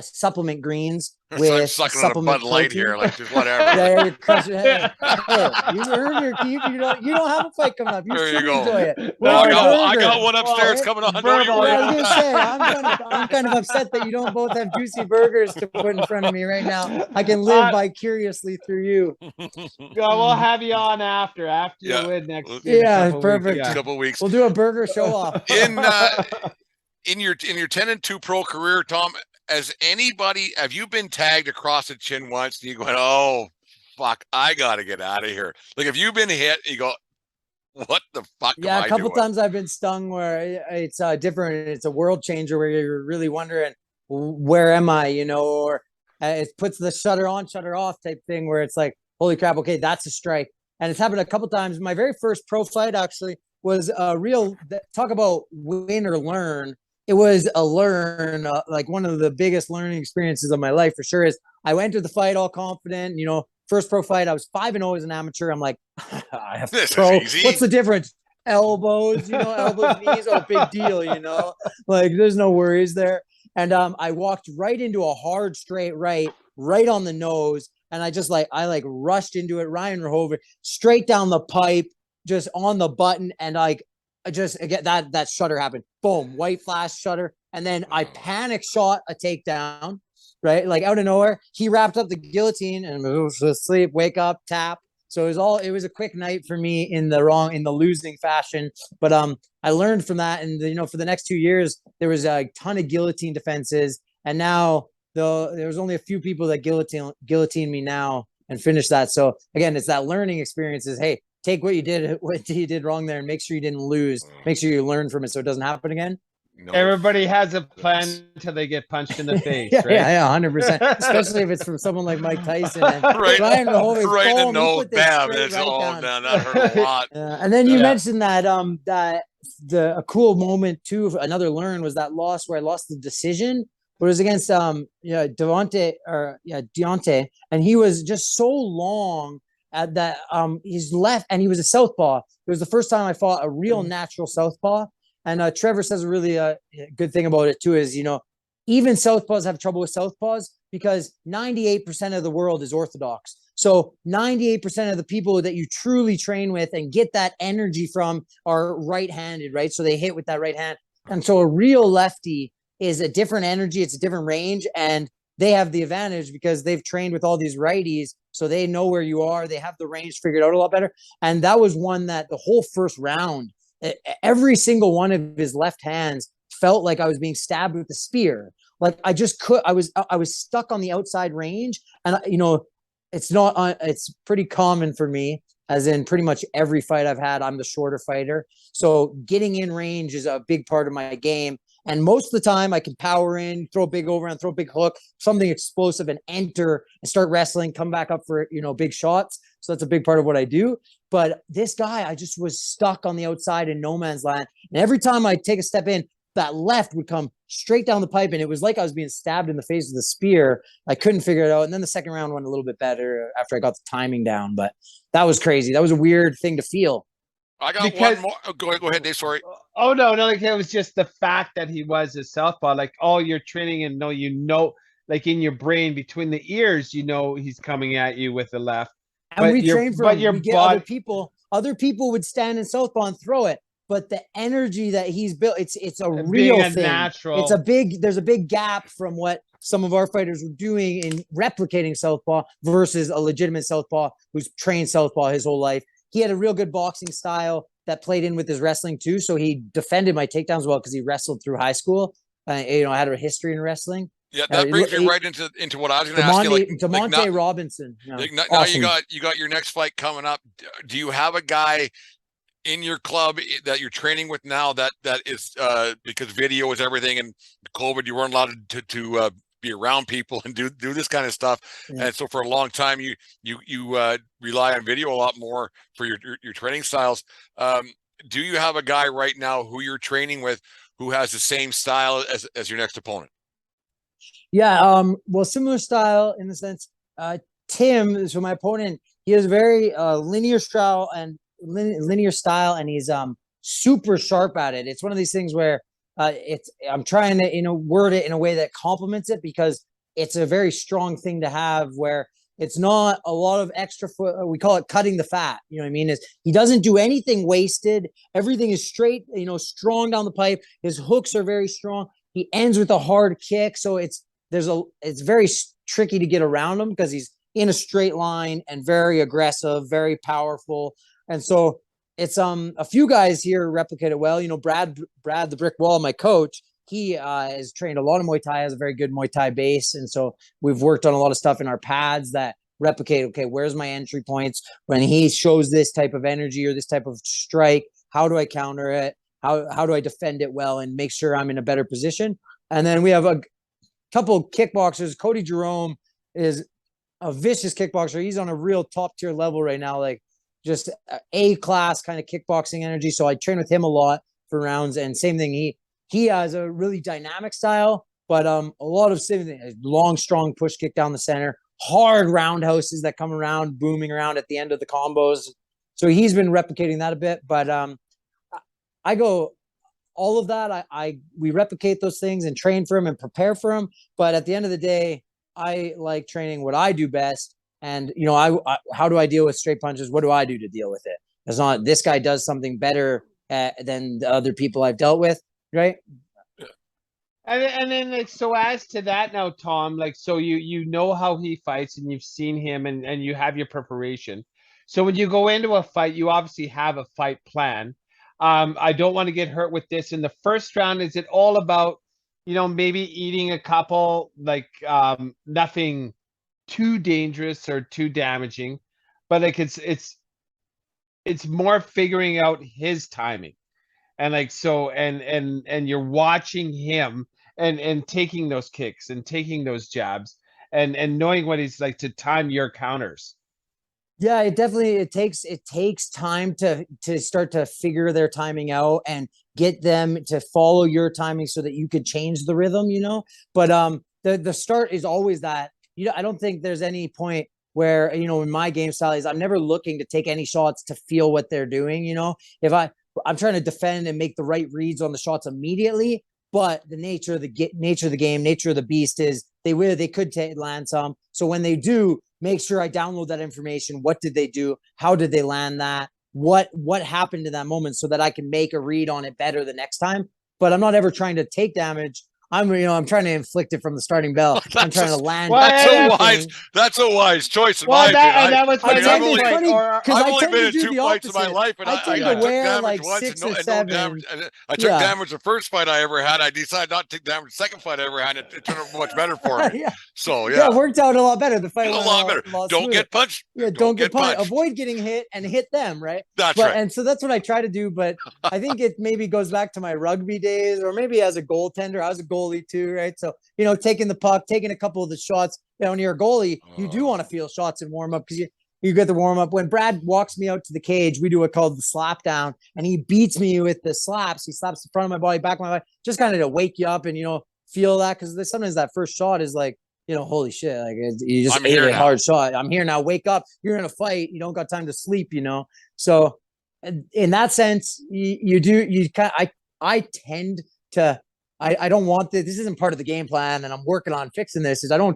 supplement greens with sucking supplement on a Bud Light here, like just whatever. Yeah, you crush your head. Hey, you earn your keep. You don't have a fight coming up. You there you go. Enjoy it. I got one upstairs coming on. Don't you worry about that. I'm kind of upset that you don't both have juicy burgers to put in front of me right now. I can live vicariously through you. We'll have you on after you win next. Perfect. Couple weeks. We'll do a burger show off. In your 10-2 pro career, Tom, have you been tagged across the chin once and you go, oh fuck, I gotta get out of here? Like, have you been hit, you go, what the fuck? Yeah, a couple times I've been stung where it's different. It's a world changer where you're really wondering, where am I? Or it puts the shutter on, shutter off type thing where it's like, holy crap, okay, that's a strike. And it's happened a couple times. My very first pro fight actually was a real, talk about win or learn. It was a learn, like one of the biggest learning experiences of my life for sure. Is I went to the fight all confident, first pro fight. I was 5-0 as an amateur. I'm like, I have pro. What's the difference? Elbows, elbows, knees, big deal, like there's no worries there. And I walked right into a hard straight right on the nose. And I rushed into it, Ryan Rehover, straight down the pipe, just on the button. And I just get that shutter happened. Boom, white flash shutter. And then I panic shot a takedown, right? Like out of nowhere. He wrapped up the guillotine and moved to sleep, wake up, tap. So it was a quick night for me in the losing fashion. But I learned from that. And for the next 2 years, there was a ton of guillotine defenses. And now there's only a few people that guillotine me now and finish that. So again, it's that learning experiences. Hey, take what you did wrong there and make sure you didn't lose. Make sure you learn from it so it doesn't happen again. No. Everybody has a plan until they get punched in the face, right? Yeah, 100%. Especially if it's from someone like Mike Tyson. And right in the nose, bam, it's all down. That hurt a lot. And then you mentioned that a cool moment too, another learn was that loss where I lost the decision. But it was against Deontay, and he was just so long at that he's left, and he was a southpaw. It was the first time I fought a real natural southpaw, And Trevor says a really good thing about it too is, even southpaws have trouble with southpaws because 98% of the world is orthodox. So 98% of the people that you truly train with and get that energy from are right-handed, right? So they hit with that right hand. And so a real lefty is a different energy. It's a different range. And they have the advantage because they've trained with all these righties. So they know where you are. They have the range figured out a lot better. And that was one that the whole first round, every single one of his left hands felt like I was being stabbed with a spear. Like I was stuck on the outside range. And, it's pretty common for me, as in pretty much every fight I've had, I'm the shorter fighter. So getting in range is a big part of my game. And most of the time I can power in, throw a big overhand, throw a big hook, something explosive and enter and start wrestling, come back up for, big shots. So that's a big part of what I do. But this guy, I just was stuck on the outside in no man's land. And every time I take a step in, that left would come straight down the pipe. And it was like I was being stabbed in the face with a spear. I couldn't figure it out. And then the second round went a little bit better after I got the timing down. But that was crazy. That was a weird thing to feel. I got one more. Oh, go ahead, Dave. Sorry. Oh no, like it was just the fact that he was a southpaw. Like all your training and like in your brain between the ears, he's coming at you with the left. And we train for other people would stand in southpaw and throw it. But the energy that he's built, it's a real thing. Natural. There's a big gap from what some of our fighters were doing in replicating southpaw versus a legitimate southpaw who's trained southpaw his whole life. He had a real good boxing style that played in with his wrestling too. So he defended my takedowns well because he wrestled through high school. I had a history in wrestling. Yeah, that brings me right into what I was going to ask you. DeMonte Robinson. Now awesome. you got your next fight coming up. Do you have a guy in your club that you're training with now that is because video is everything and COVID, you weren't allowed to be around people and do this kind of stuff. Yeah. And so for a long time, you rely on video a lot more for your training styles. Do you have a guy right now who you're training with who has the same style as your next opponent? Yeah. Well, similar style in the sense, Tim, so my opponent, he has very linear style and he's super sharp at it. It's one of these things where I'm trying to word it in a way that complements it because it's a very strong thing to have where it's not a lot of extra foot. We call it cutting the fat. You know what I mean? Is he doesn't do anything wasted. Everything is straight, strong down the pipe. His hooks are very strong. He ends with a hard kick. So it's very tricky to get around him because he's in a straight line and very aggressive, very powerful. And so it's a few guys here replicate it well. Brad the Brick Wall, my coach, he has trained a lot of Muay Thai, has a very good Muay Thai base. And so we've worked on a lot of stuff in our pads that replicate, okay, where's my entry points? When he shows this type of energy or this type of strike, how do I counter it? How do I defend it well and make sure I'm in a better position? And then we have a couple kickboxers. Cody Jerome is a vicious kickboxer. He's on a real top tier level right now, like just A-class kind of kickboxing energy. So I train with him a lot for rounds. And same thing, he has a really dynamic style, but a lot of same thing, long, strong push kick down the center, hard roundhouses that come around, booming around at the end of the combos. So he's been replicating that a bit. But I go all of that. We replicate those things and train for him and prepare for him. But at the end of the day, I like training what I do best. And, how do I deal with straight punches? What do I do to deal with it? It's not this guy does something better than the other people I've dealt with, right? And then like, so as to that now, Tom, like, so you know how he fights and you've seen him and you have your preparation. So when you go into a fight, you obviously have a fight plan. I don't want to get hurt with this in the first round. Is it all about, maybe eating a couple, like nothing too dangerous or too damaging, but like it's more figuring out his timing and like so and you're watching him and taking those kicks and taking those jabs and knowing what he's like to time your counters. Yeah, it takes time to start to figure their timing out and get them to follow your timing so that you could change the rhythm, but the start is always that. I don't think there's any point where, in my game style is I'm never looking to take any shots to feel what they're doing. If I'm trying to defend and make the right reads on the shots immediately. But the nature of the game, nature of the beast is they could land some. So when they do, make sure I download that information. What did they do? How did they land that? What happened in that moment so that I can make a read on it better the next time. But I'm not ever trying to take damage. I'm trying to inflict it from the starting bell. I'm trying to land. That's a wise choice in Well, my that- and opinion. that was my I've next point, only tend been to in do 2 the fights in my opposite. life, and I I tend took to wear damage like once 6 and or no 7. damage. And I took damage the first fight I ever had. I decided not to take damage the second fight I ever had. It turned out much better for me. Yeah. So Yeah, it worked out a lot better. The fight a went lot better. Don't smoother. get punched. Yeah, don't get punched. Avoid getting hit and hit them, right? That's right. And so that's what I try to do. But I think it maybe goes back to my rugby days, or maybe as a goaltender. I was a goalie too, right? So, taking the puck, taking a couple of the shots. When you're a goalie, you do want to feel shots and warm up because you get the warm up. When Brad walks me out to the cage, we do what's called the slap down, and he beats me with the slaps. He slaps the front of my body, back of my body, just kind of to wake you up and feel that, because sometimes that first shot is like, holy shit, like you just ate a hard shot. I'm here now. Wake up. You're in a fight. You don't got time to sleep. So in that sense, I tend to. I don't want this. This isn't part of the game plan, and I'm working on fixing this. I don't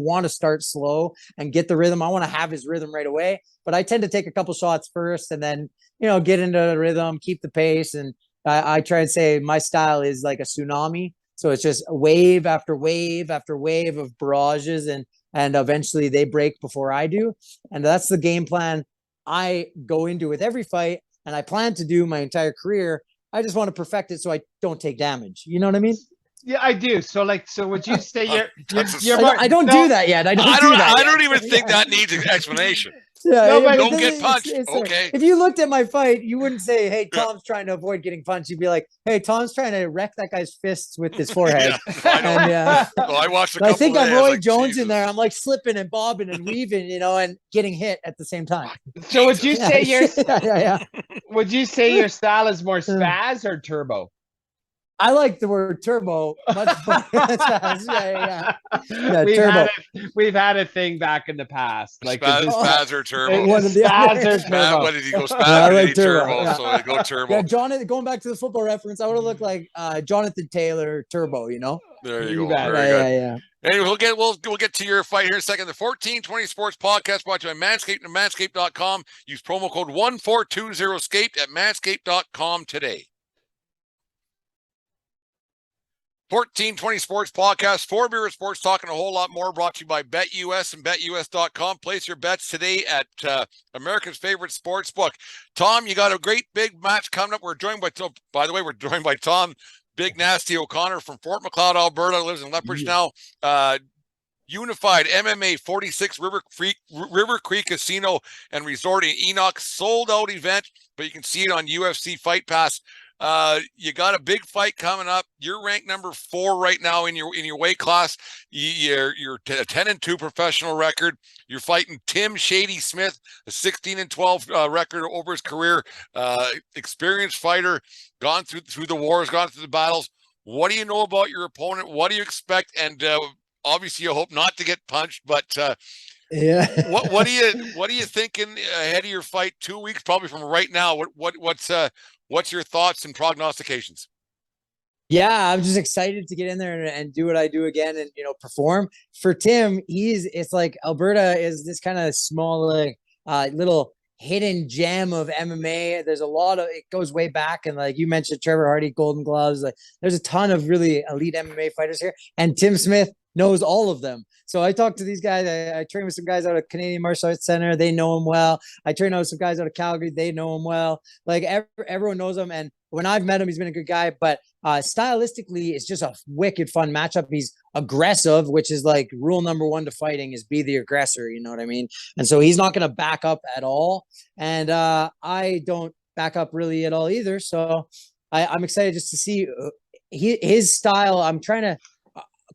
want to start slow and get the rhythm. I want to have his rhythm right away, but I tend to take a couple shots first and then, get into the rhythm, keep the pace. And I try and say my style is like a tsunami. So it's just wave after wave after wave of barrages, and eventually they break before I do. And that's the game plan I go into with every fight, and I plan to do my entire career. I just want to perfect it so I don't take damage. You know what I mean? Yeah, I do. So would you say you're I don't do that yet. I don't even think that needs an explanation. Yeah, no, but don't get punched. Okay. If you looked at my fight, you wouldn't say, "Hey, Tom's trying to avoid getting punched." You'd be like, "Hey, Tom's trying to wreck that guy's fists with his forehead." I watched. I think I'm Roy Jones in there. I'm like slipping and bobbing and weaving, and getting hit at the same time. So would you say yeah. Would you say your style is more spaz or turbo? I like the word turbo much more. Yeah, turbo. We've had a thing back in the past, like spaz or turbo. Spaz or turbo. What did he go spaz? Like turbo. Yeah. So they go turbo. Yeah, Jonathan. Going back to the football reference, I would have looked like Jonathan Taylor Turbo. There you go. Yeah. Anyway, we'll get to your fight here in a second. The 1420 Sports Podcast brought to you by Manscaped and Manscaped.com. Use promo code 1420SCAPE at Manscaped.com today. 1420 Sports Podcast, 4 Beer Sports, talking a whole lot more, brought to you by BetUS and BetUS.com. Place your bets today at America's favorite sports book. Tom, you got a great big match coming up. We're joined by Tom Big Nasty O'Connor from Fort McLeod, Alberta, lives in Lethbridge now. Unified MMA 46 River Creek Casino and Resort in Enoch, sold out event, but you can see it on UFC Fightpass. You got a big fight coming up. You're ranked number 4 right now in your weight class. You're a 10-2 professional record. You're fighting Tim Shady Smith, a 16-12 record over his career. Experienced fighter, gone through the wars, gone through the battles. What do you know about your opponent? What do you expect? And obviously, you hope not to get punched, but yeah. What are you thinking ahead of your fight? 2 weeks probably from right now. What's your thoughts and prognostications? Yeah, I'm just excited to get in there and do what I do again and perform. For Tim, it's like Alberta is this kind of small little hidden gem of MMA. There's a lot of it goes way back, and like you mentioned, Trevor Hardy, Golden Gloves. Like there's a ton of really elite MMA fighters here, and Tim Smith knows all of them. So I talked to these guys. I train with some guys out of Canadian Martial Arts Center. They know him well. I train out with some guys out of Calgary. They know him well. Like everyone knows him. And when I've met him, he's been a good guy. But stylistically, it's just a wicked fun matchup. He's aggressive, which is like rule number 1 to fighting is be the aggressor. You know what I mean? And so he's not going to back up at all. And I don't back up really at all either. So I'm excited just to see his style. I'm trying to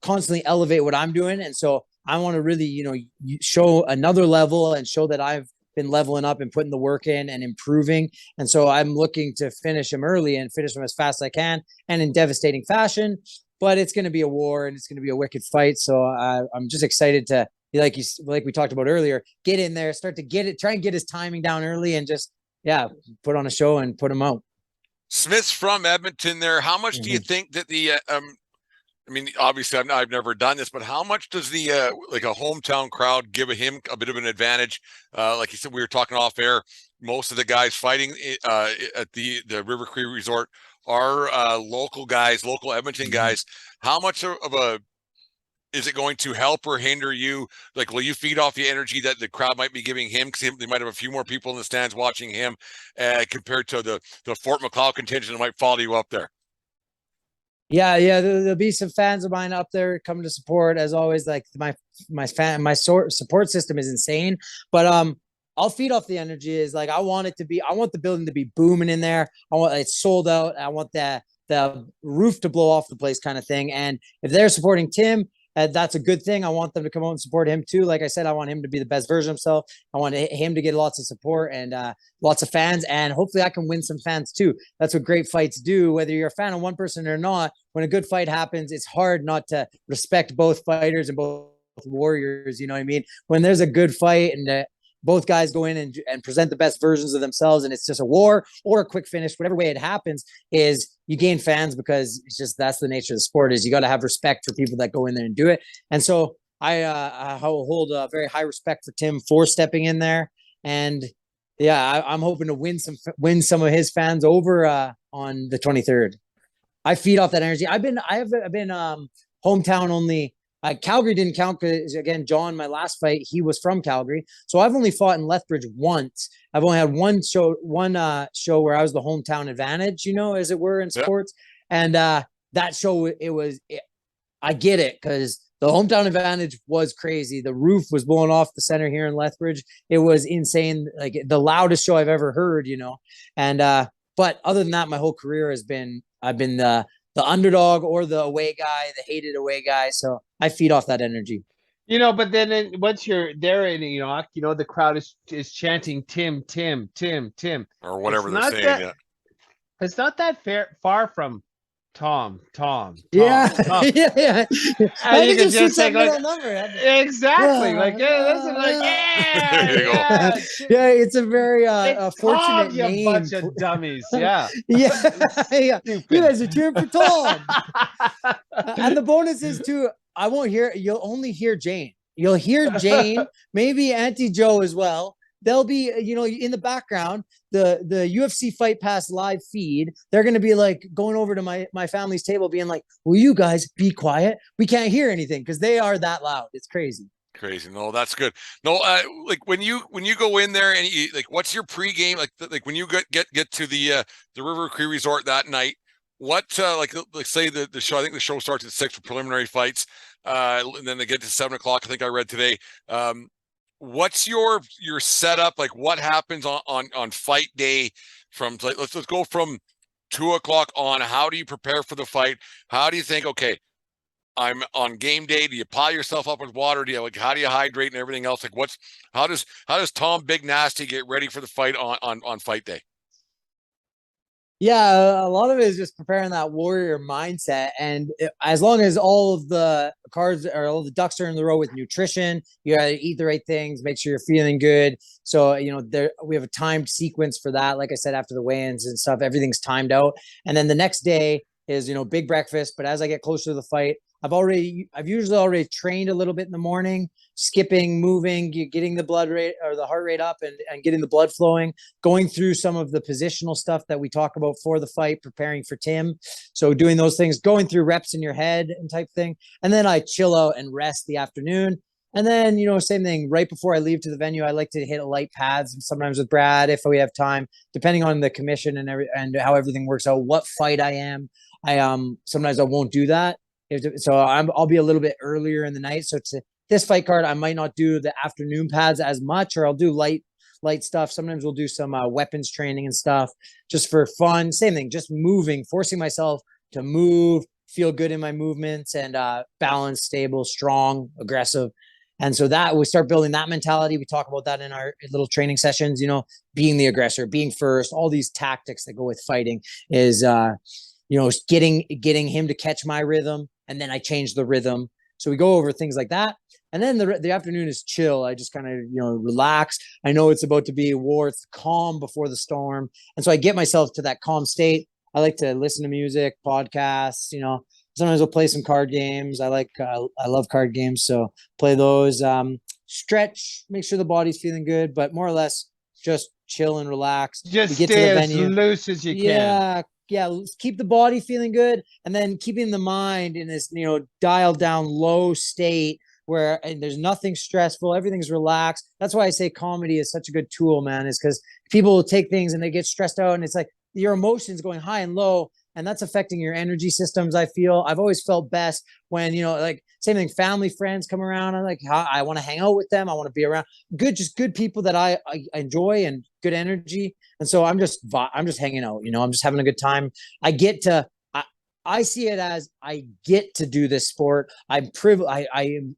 constantly elevate what I'm doing. And so I want to really, show another level and show that I've been leveling up and putting the work in and improving. And so I'm looking to finish him early and finish him as fast as I can and in devastating fashion, but it's going to be a war and it's going to be a wicked fight. So I'm just excited to, like we talked about earlier, get in there, start to get it, try and get his timing down early and just, put on a show and put him out. Smith's from Edmonton there. How much do you think that the I mean, obviously, I've never done this, but how much does the like a hometown crowd give him a bit of an advantage? Like you said, we were talking off air. Most of the guys fighting at the River Cree Resort are local guys, local Edmonton guys. How much of a is it going to help or hinder you? Like, will you feed off the energy that the crowd might be giving him? Because they might have a few more people in the stands watching him compared to the Fort McLeod contingent that might follow you up there. Yeah, there'll be some fans of mine up there coming to support as always. Like my support system is insane, but I'll feed off the energy. Is like I want the building to be booming in there. I want it sold out. I want the roof to blow off the place kind of thing. And if they're supporting Tim, that's a good thing. I want them to come out and support him too. Like I said, I want him to be the best version of himself. I want him to get lots of support and lots of fans, and hopefully I can win some fans too. That's what great fights do. Whether you're a fan of one person or not, when a good fight happens, it's hard not to respect both fighters and both warriors. You know what I mean? When there's a good fight and both guys go in and present the best versions of themselves, and it's just a war or a quick finish, whatever way it happens, is you gain fans because it's just that's the nature of the sport. Is you got to have respect for people that go in there and do it. And so I hold a very high respect for Tim for stepping in there, and yeah, I'm hoping to win some of his fans over on the 23rd. I feed off that energy. I've been hometown only. Calgary didn't count because, again, John, my last fight, he was from Calgary. So I've only fought in Lethbridge once. I've only had one show where I was the hometown advantage, as it were, in sports. And that show, I get it because the hometown advantage was crazy. The roof was blowing off the center here in Lethbridge. It was insane, like the loudest show I've ever heard, And but other than that, my whole career I've been the underdog or the away guy, the hated away guy. So I feed off that energy. But then once you're there in Enoch, the crowd is chanting Tim, Tim, Tim, Tim. Or whatever they're saying. It's not that far from Tom. Yeah. Tom. Yeah. And you can just take number. Exactly. Like, listen, like, there you go. Yeah, it's a very fortunate Tom, name. You bunch of dummies. Yeah. Yeah. You guys are cheering for Tom. And the bonus is too, you'll only hear Jane. You'll hear Jane, maybe Auntie Joe as well. They'll be, in the background, the UFC Fightpass live feed. They're going to be like going over to my family's table being like, will you guys be quiet? We can't hear anything because they are that loud. It's crazy. Crazy. No, that's good. No, like when you go in there and you like, what's your pregame? Like when you get to the River Cree Resort that night, what like say the show, I think the show starts at 6 for preliminary fights. And then they get to 7 o'clock. I think I read today. What's your setup? Like what happens on fight day from let's go from 2 o'clock on. How do you prepare for the fight? How do you think, okay, I'm on game day? Do you pile yourself up with water? How do you hydrate and everything else? Like how does Tom Big Nasty get ready for the fight on fight day? Yeah, a lot of it is just preparing that warrior mindset. And as long as all of the cards or all the ducks are in the row with nutrition, you gotta eat the right things, make sure you're feeling good. So, we have a timed sequence for that. Like I said, after the weigh-ins and stuff, everything's timed out. And then the next day is, big breakfast. But as I get closer to the fight, I've usually already trained a little bit in the morning, skipping, moving, getting the blood rate or the heart rate up and getting the blood flowing, going through some of the positional stuff that we talk about for the fight, preparing for Tim. So doing those things, going through reps in your head and type thing. And then I chill out and rest the afternoon. And then, same thing, right before I leave to the venue, I like to hit light pads sometimes with Brad if we have time, depending on the commission and how everything works out, what fight I am. Sometimes I won't do that. So I'll be a little bit earlier in the night. So to this fight card, I might not do the afternoon pads as much, or I'll do light stuff. Sometimes we'll do some weapons training and stuff just for fun. Same thing, just moving, forcing myself to move, feel good in my movements and balanced, stable, strong, aggressive. And so that we start building that mentality. We talk about that in our little training sessions, being the aggressor, being first, all these tactics that go with fighting is, getting him to catch my rhythm. And then I change the rhythm. So we go over things like that. And then the afternoon is chill. I just kind of, relax. I know it's about to be a war. It's calm before the storm. And so I get myself to that calm state. I like to listen to music, podcasts, you know, sometimes we'll play some card games. I love card games. So play those, stretch, make sure the body's feeling good, but more or less just chill and relax. Just We get to stay the as venue. loose as you can. Yeah. Keep the body feeling good, and then keeping the mind in this, you know, dialed down low state where there's nothing stressful, everything's relaxed. That's why I say comedy is such a good tool, man, is because people will take things and they get stressed out, and it's like your emotions going high and low, and that's affecting your energy systems. I feel I've always felt best when, you know, like same thing, family, friends come around. I'm like, I want to hang out with them. I want to be around just good people that I enjoy and good energy. And so I'm just hanging out, you know, I'm just having a good time. I see it as I get to do this sport. I'm privileged.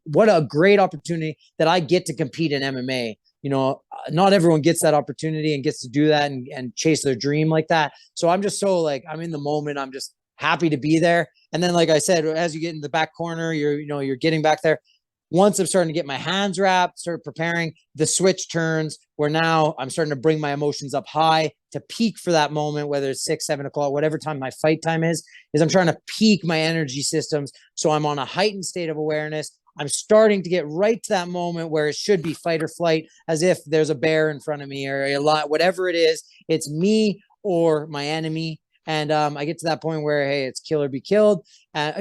What a great opportunity that I get to compete in MMA. You know, not everyone gets that opportunity and gets to do that and chase their dream like that. So I'm just so like, I'm in the moment. I'm just happy to be there. And then, like I said, as you get in the back corner, you're getting back there. Once I'm starting to get my hands wrapped, start preparing, the switch turns where now I'm starting to bring my emotions up high to peak for that moment, whether it's 6, 7 o'clock, whatever time my fight time is I'm trying to peak my energy systems. So I'm on a heightened state of awareness. I'm starting to get right to that moment where it should be fight or flight, as if there's a bear in front of me or a lot, whatever it is, it's me or my enemy. And I get to that point where, hey, it's kill or be killed.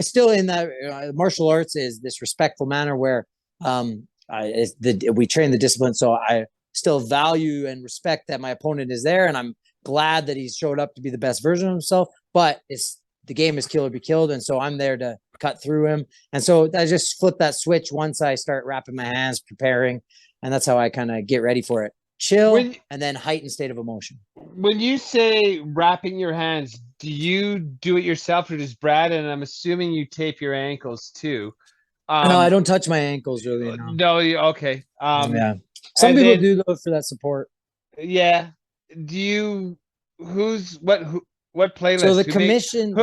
Still in that martial arts is this respectful manner where we train the discipline. So I still value and respect that my opponent is there. And I'm glad that he's showed up to be the best version of himself. But the game is kill or be killed. And so I'm there to cut through him. And so I just flip that switch once I start wrapping my hands, preparing. And that's how I kind of get ready for it. Chill and then heightened state of emotion. When you say wrapping your hands, do you do it yourself or does Brad? And I'm assuming you tape your ankles too. No, I don't touch my ankles really. No, okay. Yeah. Some people do though for that support. Yeah. Do you? What playlist? So the commission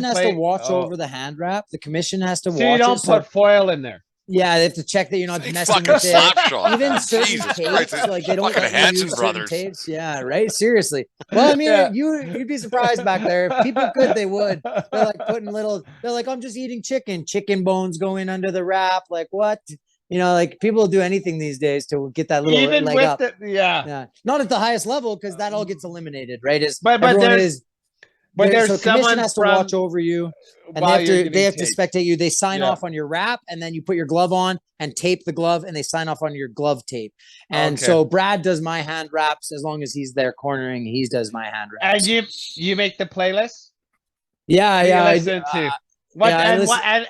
has to watch over the hand wrap. The commission has to watch. So you don't put foil in there. Yeah, they have to check that you're not messing with it. Even certain tapes, like they don't let you use certain tapes. Yeah, right. Seriously. Well, I mean, you'd be surprised back there. If people could, they would. They're like they're like, I'm just eating chicken bones going under the wrap. Like what? You know, like people do anything these days to get that little even leg with up. Yeah. Not at the highest level because that all gets eliminated, right? But there's commission has to watch over you, and they have to spectate you. They sign off on your wrap, and then you put your glove on and tape the glove, and they sign off on your glove tape. And so Brad does my hand wraps as long as he's there cornering. He does my hand wraps. And you make the playlist? Yeah.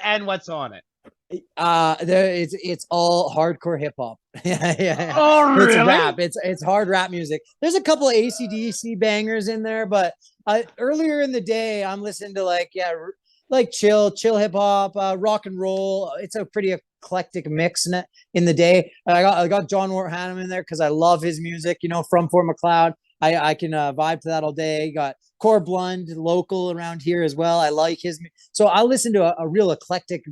And what's on it? It's all hardcore hip hop. Yeah. Oh, really? It's rap. It's hard rap music. There's a couple of AC/DC bangers in there, but earlier in the day, I'm listening to like chill hip hop, rock and roll. It's a pretty eclectic mix in the day. I got John Wart Hannum in there because I love his music. You know, from Fort McLeod. I can vibe to that all day. Got Core Blund, local around here as well. I like his. So I listen to a real eclectic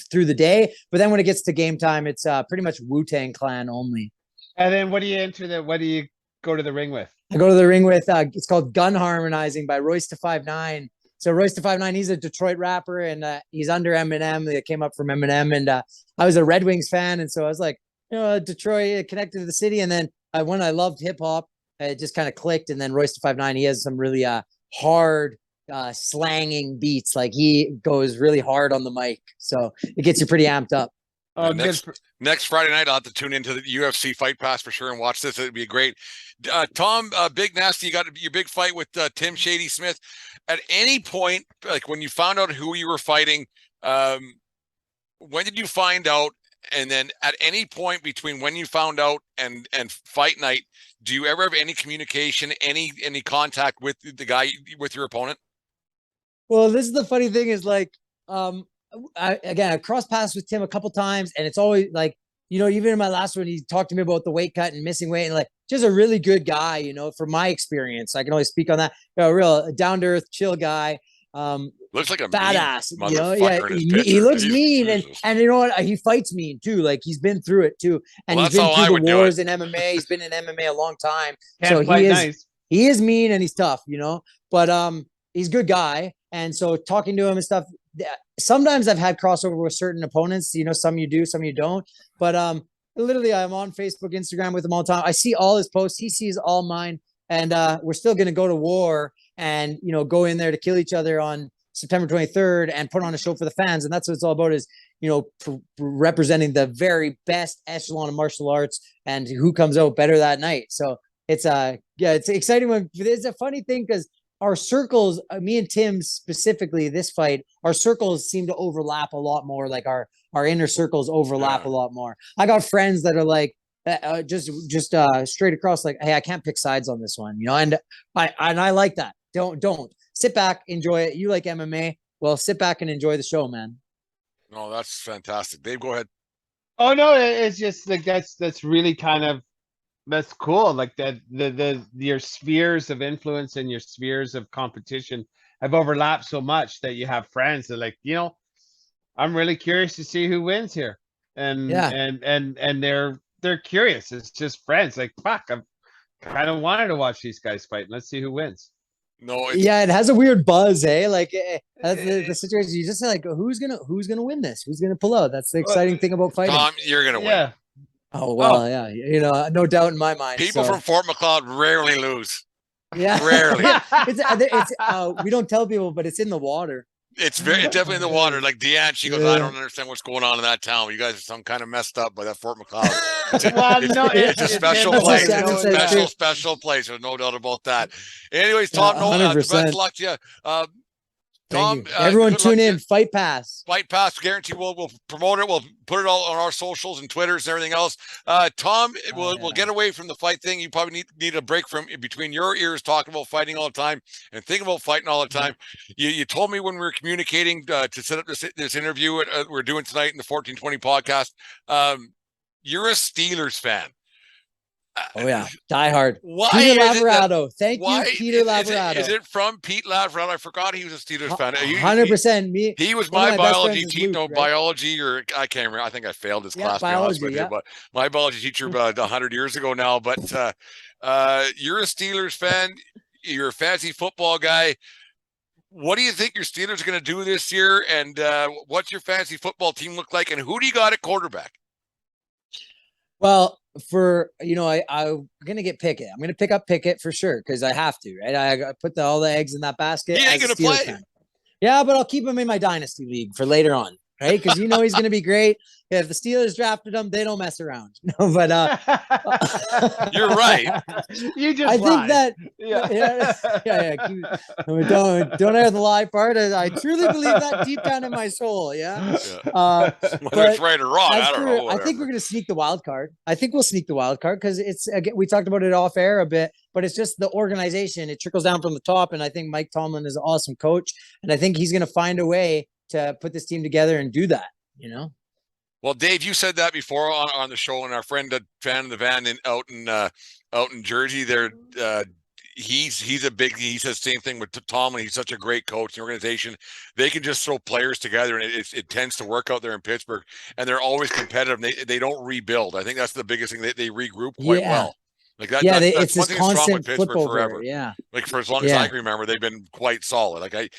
through the day, but then when it gets to game time, it's pretty much Wu-Tang Clan only. And then what do you go to the ring with? I go to the ring with it's called Gun Harmonizing by Royce to 5'9". So Royce to 5'9", he's a Detroit rapper and he's under Eminem. They came up from Eminem, and I was a Red Wings fan, and so I was like, you know, Detroit connected to the city. And then when I loved hip hop, it just kind of clicked. And then Royce to 5'9", he has some really hard slanging beats. Like he goes really hard on the mic, so it gets you pretty amped up. Next Friday night, I'll have to tune into the UFC Fightpass for sure and watch this. It'd be great. Tom, Big Nasty, you got your big fight with Tim Shady Smith. At any point, like when you found out who you were fighting, when did you find out? And then at any point between when you found out and fight night, do you ever have any communication, any contact with the guy, with your opponent? Well, this is the funny thing is like, I crossed paths with Tim a couple times, and it's always like, you know, even in my last one, he talked to me about the weight cut and missing weight, and like just a really good guy, you know, from my experience. I can only speak on that. You know, a real down to earth, chill guy. Looks like a badass, you know. Yeah, he looks mean, and you know what? He fights mean too. Like he's been through it too, and he's been through the wars in MMA. He's been in MMA a long time, so he is mean and he's tough, you know. But he's a good guy. And so talking to him and stuff, sometimes I've had crossover with certain opponents, some you do, some you don't, but, literally I'm on Facebook, Instagram with him all the time. I see all his posts. He sees all mine, and, we're still going to go to war and, go in there to kill each other on September 23rd and put on a show for the fans. And that's what it's all about is, representing the very best echelon of martial arts and who comes out better that night. So it's it's exciting when it's a funny thing because our circles, me and Tim specifically, this fight, our circles seem to overlap a lot more. Like our inner circles overlap a lot more. I got friends that are like just straight across, like, hey, I can't pick sides on this one, and I like that. Don't sit back, enjoy it. You like MMA? Well, sit back and enjoy the show, man. No, that's fantastic. Dave, go ahead. Oh no, it's just like that's really that's cool. Like that your spheres of influence and your spheres of competition have overlapped so much that you have friends that like, I'm really curious to see who wins here. And they're curious. It's just friends. Like, fuck, I've kind of wanted to watch these guys fight. Let's see who wins. No, it has a weird buzz, eh? Like the situation, you just say like, who's gonna win this? Who's gonna pull out? That's the exciting thing about fighting. Tom, you're gonna win. Yeah. Oh well, yeah. No doubt in my mind. People from Fort McLeod rarely lose. Yeah, rarely. It's we don't tell people, but it's in the water. It's definitely in the water. Like Deanne, she goes, I don't understand what's going on in that town. You guys are some kind of messed up by that Fort McLeod. It's a special place. It's a special place. There's no doubt about that. Anyways, Tom, best of luck to you. Tom, everyone tune in. Fightpass, guarantee we'll promote it. We'll put it all on our socials and Twitters and everything else. Tom, we'll get away from the fight thing. You probably need a break from between your ears talking about fighting all the time and thinking about fighting all the time. You told me when we were communicating to set up this interview we're doing tonight in the 1420 podcast. You're a Steelers fan. Oh yeah, die hard. Why Peter Lavorado. Thank you, Peter Lavorado. Is it from Pete Lavorado? I forgot he was a Steelers fan. 100%. Me. He was my biology teacher. Biology, or I can't remember. I think I failed his class. Biology, but my biology teacher about 100 years ago now. But you're a Steelers fan. You're a fancy football guy. What do you think your Steelers are going to do this year? And what's your fantasy football team look like? And who do you got at quarterback? Well, I'm gonna get Pickett. I'm gonna pick up Pickett for sure because I have to, right? I put all the eggs in that basket. He ain't gonna play. Fan. Yeah, but I'll keep him in my dynasty league for later on, right? Because he's gonna be great. If the Steelers drafted him, they don't mess around. No, but you're right. You just I think that don't air the lie part. I truly believe that deep down in my soul. Yeah. Whether it's right or wrong, I don't know. I think we're gonna sneak the wild card. I think we'll sneak the wild card because it's again, we talked about it off air a bit, but it's just the organization. It trickles down from the top, and I think Mike Tomlin is an awesome coach, and I think he's gonna find a way to put this team together and do that. Well, Dave, you said that before on the show, and our friend, fan of the van out in Jersey, there, he says the same thing with Tomlin. He's such a great coach. The organization, they can just throw players together, and it tends to work out there in Pittsburgh. And they're always competitive. They don't rebuild. I think that's the biggest thing. They regroup quite well. Like that, it's this constant flip over. Forever. Yeah, like for as long as I can remember, they've been quite solid. Like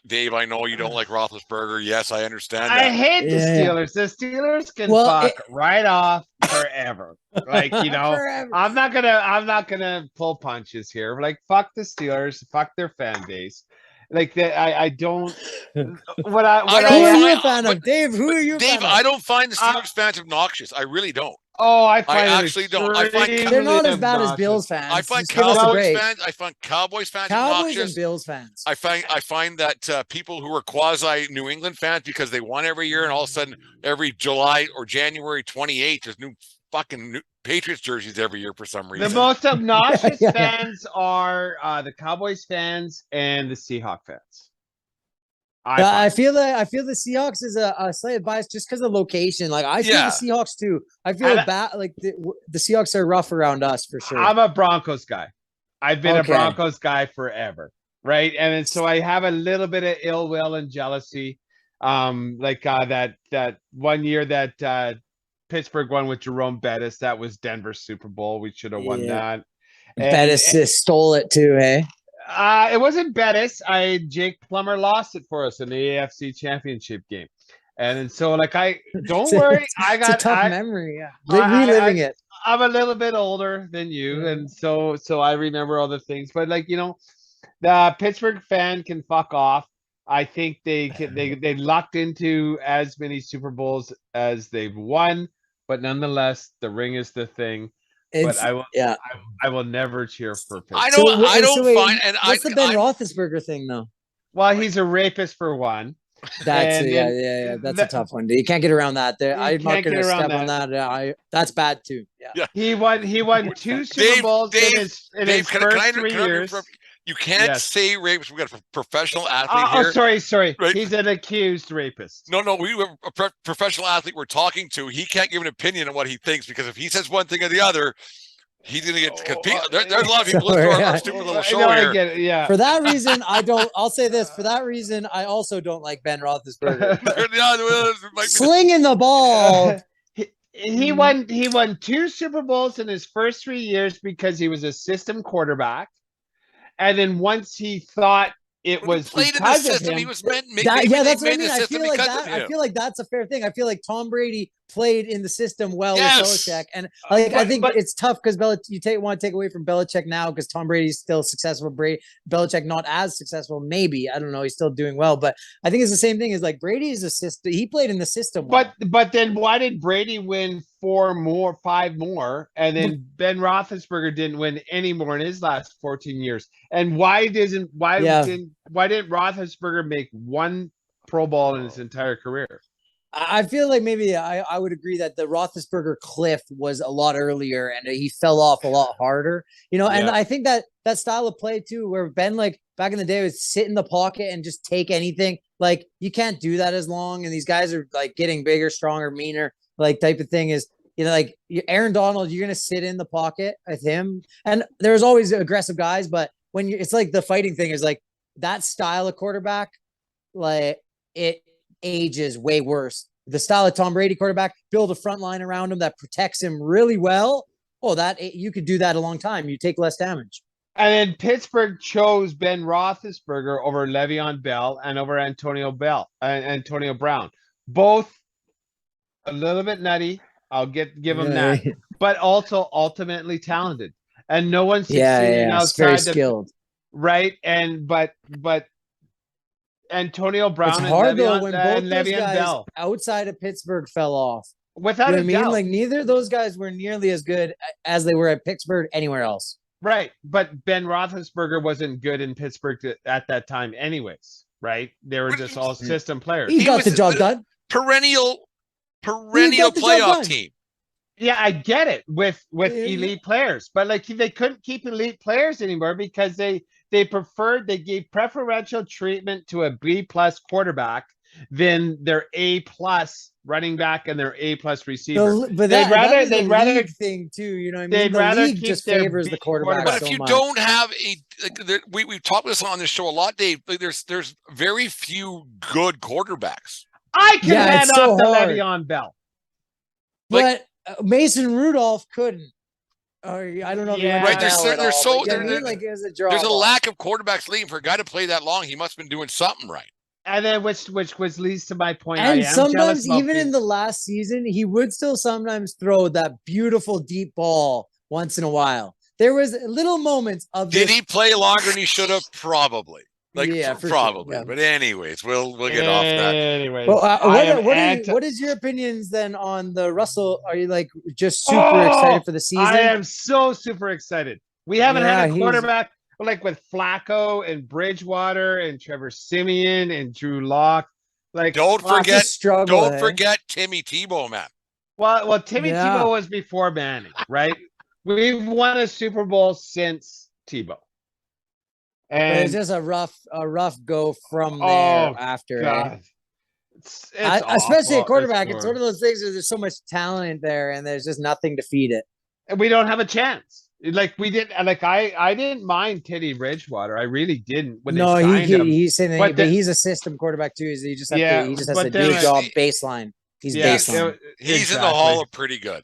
Dave, I know you don't like Roethlisberger. Yes, I understand that. I hate the Steelers. The Steelers can fuck right off forever. Like forever. I'm not gonna pull punches here. Like fuck the Steelers. Fuck their fan base. Like that, I don't. Who are you a fan of, Dave? Who are you? Dave, I don't find the Steelers fans obnoxious. I really don't. Oh, I actually don't. I find they're not as bad as Bills fans. I find Cowboys fans. I find Cowboys fans obnoxious. And Bills fans. I find that people who are quasi New England fans because they won every year, and all of a sudden every July or January 28th, there's new Patriots jerseys every year for some reason. The most obnoxious fans are the Cowboys fans and the Seahawks fans. I feel the Seahawks is a slight bias just because of location. Like I feel the Seahawks too. I feel bad. Like the Seahawks are rough around us for sure. I'm a Broncos guy. I've been a Broncos guy forever, right? And so I have a little bit of ill will and jealousy. That 1 year that Pittsburgh won with Jerome Bettis, that was Denver's Super Bowl. We should have won that. Bettis stole it too, hey? It wasn't Bettis. Jake Plummer lost it for us in the AFC Championship game, and so like don't worry, It's a tough memory. Yeah, I- reliving it. I'm a little bit older than you, and so I remember all the things. But like the Pittsburgh fan can fuck off. I think they lucked into as many Super Bowls as they've won, but nonetheless, the ring is the thing. But I will never cheer for Pittsburgh. I don't find. And what's the Ben Roethlisberger thing though? Well, he's a rapist for one. That's that's a tough one. You can't get around that. I'm not going to step on that. That's bad too. Yeah. He won 2 Super Bowls in his first 3 years. You can't say rapist. We got a professional athlete here. Oh, sorry. Right? He's an accused rapist. No, we have a professional athlete we're talking to. He can't give an opinion on what he thinks because if he says one thing or the other, he's going to get compete. There's a lot of people listening to our stupid little show here. I get it, yeah. For that reason, I'll say this. For that reason, I also don't like Ben Roethlisberger. Slinging the ball. He won 2 Super Bowls in his first 3 years because he was a system quarterback. And then once he thought it was played in the system, he was meant. That's what I mean. I feel like that's a fair thing. I feel like Tom Brady played in the system well with Belichick, and I think it's tough because want to take away from Belichick now because Tom Brady's still successful. Belichick not as successful, maybe. I don't know. He's still doing well, but I think it's the same thing as like Brady is a system. He played in the system. But then why did Brady win 5 more, and then Ben Roethlisberger didn't win any more in his last 14 years? And why didn't Roethlisberger make 1 Pro Bowl in his entire career? I feel like maybe I would agree that the Roethlisberger cliff was a lot earlier and he fell off a lot harder, and I think that style of play too, where Ben, like back in the day, would sit in the pocket and just take anything. Like you can't do that as long. And these guys are like getting bigger, stronger, meaner, like type of thing is, like Aaron Donald, you're going to sit in the pocket with him. And there's always aggressive guys, but when it's like the fighting thing is like that style of quarterback, like it ages way worse. The style of Tom Brady quarterback, build a front line around him that protects him really well. Oh, that you could do that a long time. You take less damage. And then Pittsburgh chose Ben Roethlisberger over Le'Veon Bell and over Antonio Brown. Both a little bit nutty. I'll give him that, but also ultimately talented. And no one's succeeding outside. Very skilled, right? And but Antonio Brown it's and hard Le'Veon, though when both Le'Veon those guys Bell outside of Pittsburgh fell off. Without a doubt. Like neither of those guys were nearly as good as they were at Pittsburgh anywhere else. Right, but Ben Roethlisberger wasn't good in Pittsburgh at that time, anyways. Right? They were just all system players. He got the job done. Perennial playoff team. Yeah, I get it with elite players, but like they couldn't keep elite players anymore because they gave preferential treatment to a B+ quarterback than their A+ running back and their A+ receiver. But they'd rather thing too, you know what I mean? They'd rather league just favors the quarterback. But if you don't have we've talked this on this show a lot, Dave. Like there's very few good quarterbacks. I can hand off to Le'Veon Bell, but Mason Rudolph couldn't. I don't know. Right? There's a a lack of quarterbacks leading for a guy to play that long. He must have been doing something right. And then which leads to my point. And sometimes even in the last season, he would still sometimes throw that beautiful deep ball once in a while. There was little moments of. Did he play longer than he should have? Probably. Probably. Sure, yeah. But anyways, we'll get off that. Anyways, what is your opinions then on the Russell? Are you like just super excited for the season? I am so super excited. We haven't had a quarterback like with Flacco and Bridgewater and Trevor Siemian and Drew Lock. Like don't forget Timmy Tebow, man. Well, Timmy Tebow was before Manning, right? We've won a Super Bowl since Tebow. And it's just a rough go from there after. God. It's especially a quarterback. It's one of those things where there's so much talent there and there's just nothing to feed it. And we don't have a chance. Like we didn't. Like I didn't mind Teddy Bridgewater. I really didn't. When they signed him. He's saying that, but he's a system quarterback too. He just has to do a job baseline. He's baseline. He's in the hall of pretty good.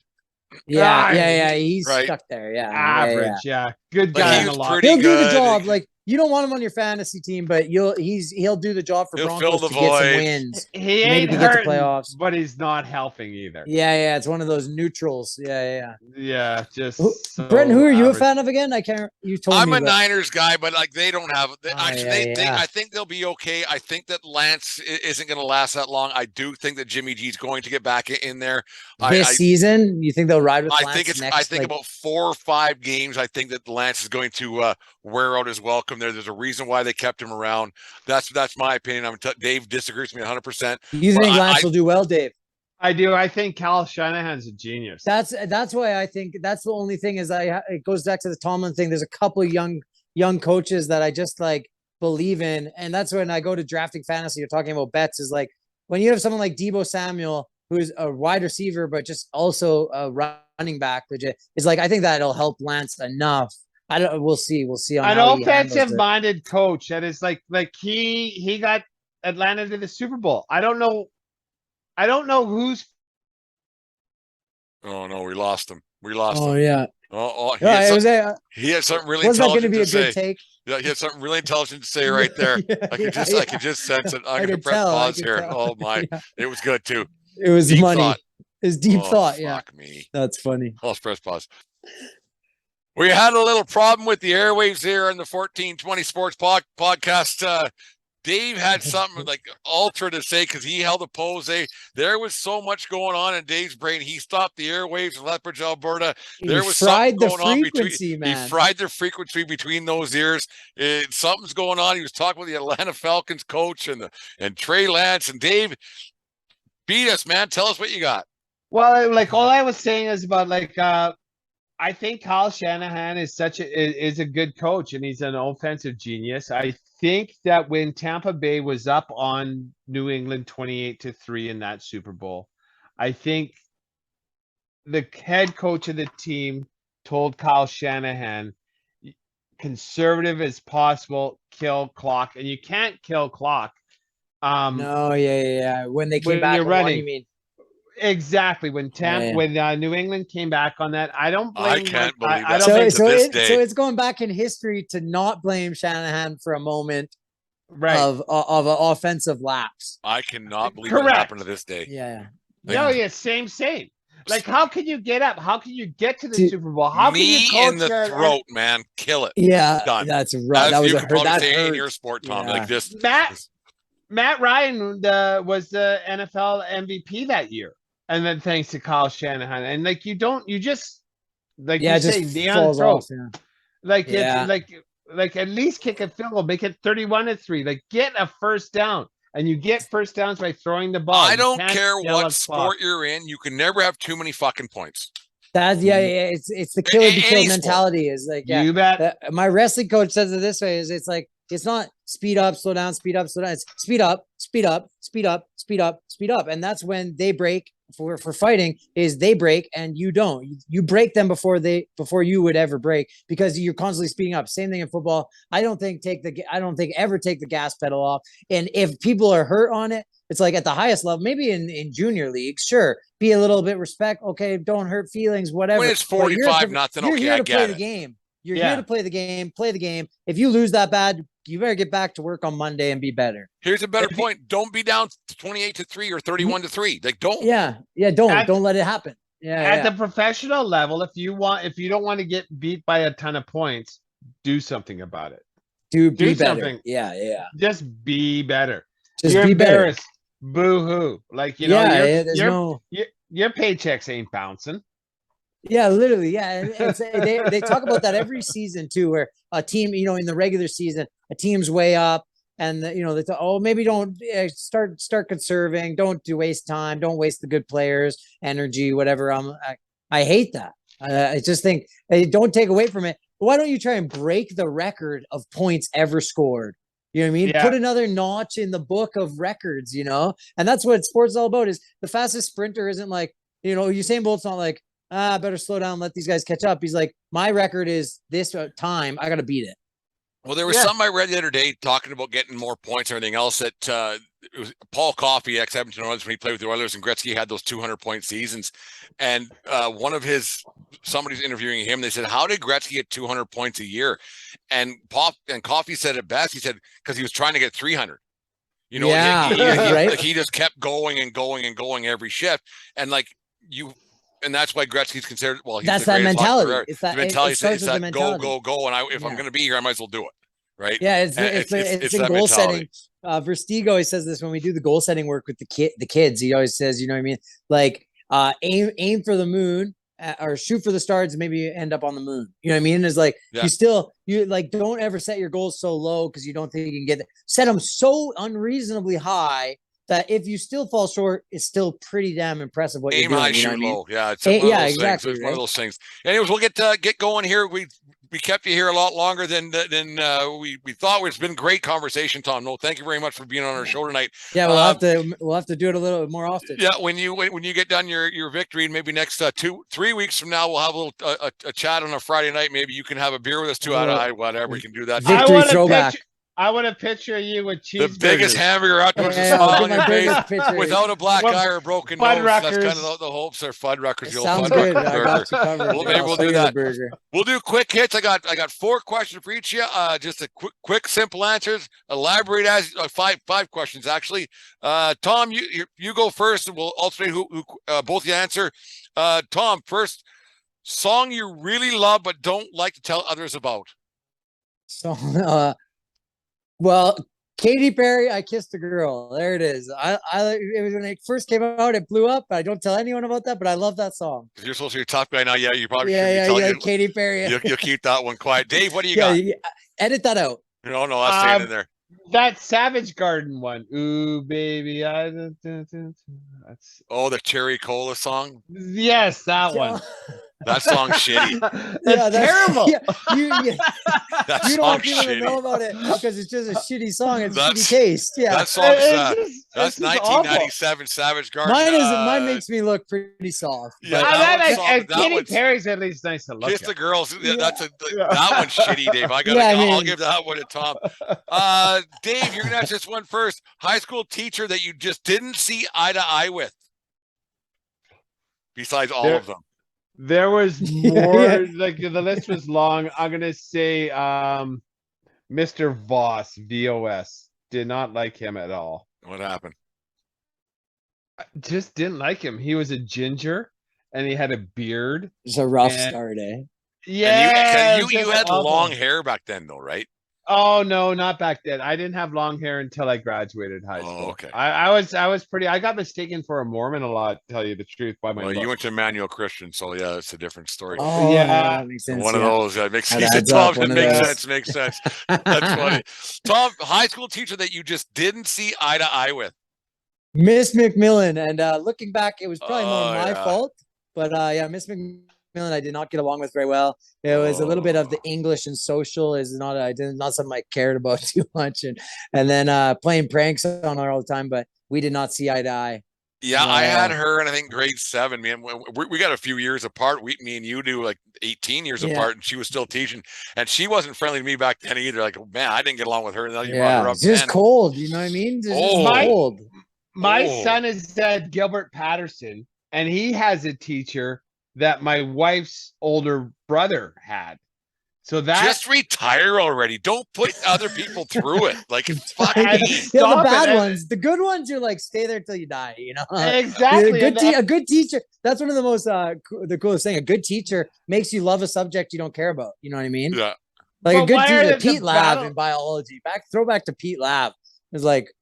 Yeah. He's stuck there. Yeah, average. Yeah, good guy. He was pretty He'll good. do the job. Like you don't want him on your fantasy team, but he'll do the job for He'll fill Broncos the to get some void. wins. He Maybe ain't to get to hurting, playoffs. but he's not helping either. Yeah, it's one of those neutrals. Yeah. Yeah, just Brent, who are you a average. fan of again? I can't. You told I'm me. a Niners guy, but like they don't have. Actually, yeah. I think they'll be okay. I think that Lance isn't going to last that long. I do think that Jimmy G's going to get back in there This season, you think they'll ride with Lance next? I think about 4 or 5 games. I think that Lance is going to wear out his welcome there. There's a reason why they kept him around. That's my opinion. Dave disagrees with me 100%. You think Lance will do well, Dave? I do. I think Kyle Shanahan's a genius. That's why I think that's the only thing is it goes back to the Tomlin thing. There's a couple of young coaches that I just like believe in, and that's when I go to drafting fantasy. You're talking about bets is like when you have someone like Deebo Samuel, who's a wide receiver but just also a running back. Legit, it's like I think that'll help Lance enough. We'll see. We'll see on an how offensive-minded coach that is like he got Atlanta to the Super Bowl. I don't know who's. Oh no, we lost him. We lost him. Oh yeah. He had something really was that going to intelligent be a to good say. take? Yeah, he had something really intelligent to say right there. I could just sense it. I'm gonna press pause here. Tell. Oh my, it was good too. It was Deep money. thought. It's deep thought. Fuck Yeah, me. that's funny. I'll press pause. We had a little problem with the airwaves here in the 1420 Sports podcast. Dave had something like ultra to say because he held a pose. There was so much going on in Dave's brain. He stopped the airwaves in Lethbridge, Alberta. There was something going on between. Man. He fried the frequency between those ears. Something's going on. He was talking with the Atlanta Falcons coach and Trey Lance, and Dave beat us, man. Tell us what you got. Well, like all I was saying is about like I think Kyle Shanahan is is a good coach and he's an offensive genius. I think that when Tampa Bay was up on New England 28-3 in that Super Bowl, I think the head coach of the team told Kyle Shanahan, conservative as possible, kill clock, and you can't kill clock. No, yeah. When they came back, you're running, you mean? Exactly. When New England came back on that, I don't blame. I can't believe that. So it's going back in history to not blame Shanahan for a moment, right? Of an offensive lapse. I cannot believe what happened to this day. Yeah. Same. Like, how can you get up? How can you get to the Super Bowl? How can you coach in the throat, man? Kill it. Yeah, done. That's right. That was in your sport, Tom. Yeah. Like this. Matt Ryan was the NFL MVP that year. And then thanks to Kyle Shanahan. And like you just say, knee on the throat. Like at least kick a field goal, make it 31-3. Like get a first down. And you get first downs by throwing the ball. I don't care what sport you're in. You can never have too many fucking points. It's the killer be killed mentality. Is like you bet. My wrestling coach says it this way: it's like it's not speed up, slow down, speed up, slow down. It's speed up, speed up, speed up, speed up, speed up, and that's when they break. For fighting is they break and you don't. You break them before you would ever break because you're constantly speeding up. Same thing in football. I don't think ever take the gas pedal off. And if people are hurt on it, it's like at the highest level, maybe in junior leagues, sure, be a little bit respect. Okay, don't hurt feelings, whatever. When it's 45-0, you're here to play the it. game. You're here to play the game. Play the game. If you lose that bad, you better get back to work on Monday and be better. Here's a better point. Don't be down 28-3 or 31-3. Like don't. Don't let it happen. At the professional level, if you don't want to get beat by a ton of points, do something about it. Do be something. Better. Yeah. Just be better. You're be embarrassed. Boo hoo. Like your paychecks ain't bouncing. Yeah, literally. Yeah. They talk about that every season too, where a team, in the regular season, a team's way up and they talk, maybe don't start conserving. Don't waste time. Don't waste the good players, energy, whatever. I hate that. I just think don't take away from it. Why don't you try and break the record of points ever scored? You know what I mean? Yeah. Put another notch in the book of records, and that's what sports is all about. Is the fastest sprinter isn't like, Usain Bolt's not like, better slow down, let these guys catch up. He's like, my record is this time. I got to beat it. Well, there was something I read the other day talking about getting more points and everything else that it was Paul Coffey, ex-Edmonton Oilers, when he played with the Oilers, and Gretzky had those 200-point seasons. And one of his somebody's interviewing him. They said, how did Gretzky get 200 points a year? And Coffey said it best. He said, because he was trying to get 300. You know, right? he just kept going and going and going every shift. And like and that's why Gretzky's considered, well, he's That's the that greatest mentality. hockey It's that player. The mentality. it starts It's with the that mentality. go. And if I'm going to be here, I might as well do it. Right. Yeah, it's in goal setting. Verstigo always says this when we do the goal setting work with the kids. He always says, you know what I mean? Like, aim for the moon or shoot for the stars, and maybe end up on the moon. You know what I mean? It's like you like don't ever set your goals so low because you don't think you can get it. Set them so unreasonably high that if you still fall short, it's still pretty damn impressive what you're doing. Aim high, you know shoot low. Yeah, it's exactly. It's one of those things. Anyways, we'll get going here. We kept you here a lot longer than we thought. It's been great conversation, Tom. No, thank you very much for being on our show tonight. Yeah, we'll have to do it a little more often. Yeah, when you get done your victory, and maybe next 2-3 weeks from now, we'll have a little a chat on a Friday night. Maybe you can have a beer with us too. Whatever, we can do that. Victory throwback. I want to picture you with cheeseburgers. The biggest hamburger out towards the smile on your face without a black eye or a broken nose. That's kind of the hopes are Fuddruckers. Sounds good. I got you covered. Maybe we'll do that. We'll do quick hits. I got 4 questions for each of you. Just a quick, simple answers. Elaborate as 5 questions actually. Tom, you go first, and we'll alternate who both you answer. Tom, first, song you really love but don't like to tell others about. So, well, Katy Perry, I Kissed a Girl. There it is. It was when it first came out, it blew up. I don't tell anyone about that, but I love that song. You're supposed to be a tough guy now. Yeah, you probably shouldn't be telling Katy Perry. You'll keep that one quiet. Dave, what do you got? Edit that out. No, I'll stay in there. That Savage Garden one. Ooh, baby, that's the Cherry Cola song. Yes, that one. That song's shitty. That's terrible. You don't even know about it because it's just a shitty song. It's shitty taste. Yeah, that song's that's 1997 Savage Garden. Mine makes me look pretty soft. Yeah, Katy Perry's at least nice to look Kiss at. the Girls. That one's shitty, Dave. I'll give that one to Tom. Dave, you're gonna answer this one first. High school teacher that you just didn't see eye to eye with, besides all of them. There was more. Like the list was long. I'm gonna say Mr. Voss, VOS. Did not like him at all. What happened? I just didn't like him. He was a ginger and he had a beard. It's a rough start, eh? Yeah. You had long hair back then, though, right? Oh no, not back then. I didn't have long hair until I graduated high school. Oh, okay. I was pretty. I got mistaken for a Mormon a lot. To tell you the truth, by my. Well, you went to Emmanuel Christian, so yeah, it's a different story. Oh yeah, that makes sense. One of those makes sense. Tom, it makes sense. That's funny. Tom, high school teacher that you just didn't see eye to eye with. Miss McMillan, and looking back, it was probably more my fault. But Miss McMillan, I did not get along with very well. It was a little bit of the English and social is not something I cared about too much, and then playing pranks on her all the time. But we did not see eye to eye. Yeah, I had her in I think grade 7. Man, we got a few years apart. Me and you do like 18 years apart, and she was still teaching, and she wasn't friendly to me back then either. Like, man, I didn't get along with her. And now you brought her up. It's just cold. You know what I mean? It's cold. My son is at Gilbert Patterson, and he has a teacher that my wife's older brother had. So that just retire already. Don't put other people through it. Like it's fucking the bad ones. The good ones, you're like stay there till you die. You know exactly. A good teacher. That's one of the most the coolest thing. A good teacher makes you love a subject you don't care about. You know what I mean? Yeah. Like a good teacher. Pete Lab in biology. Throw back to Pete Lab. It's like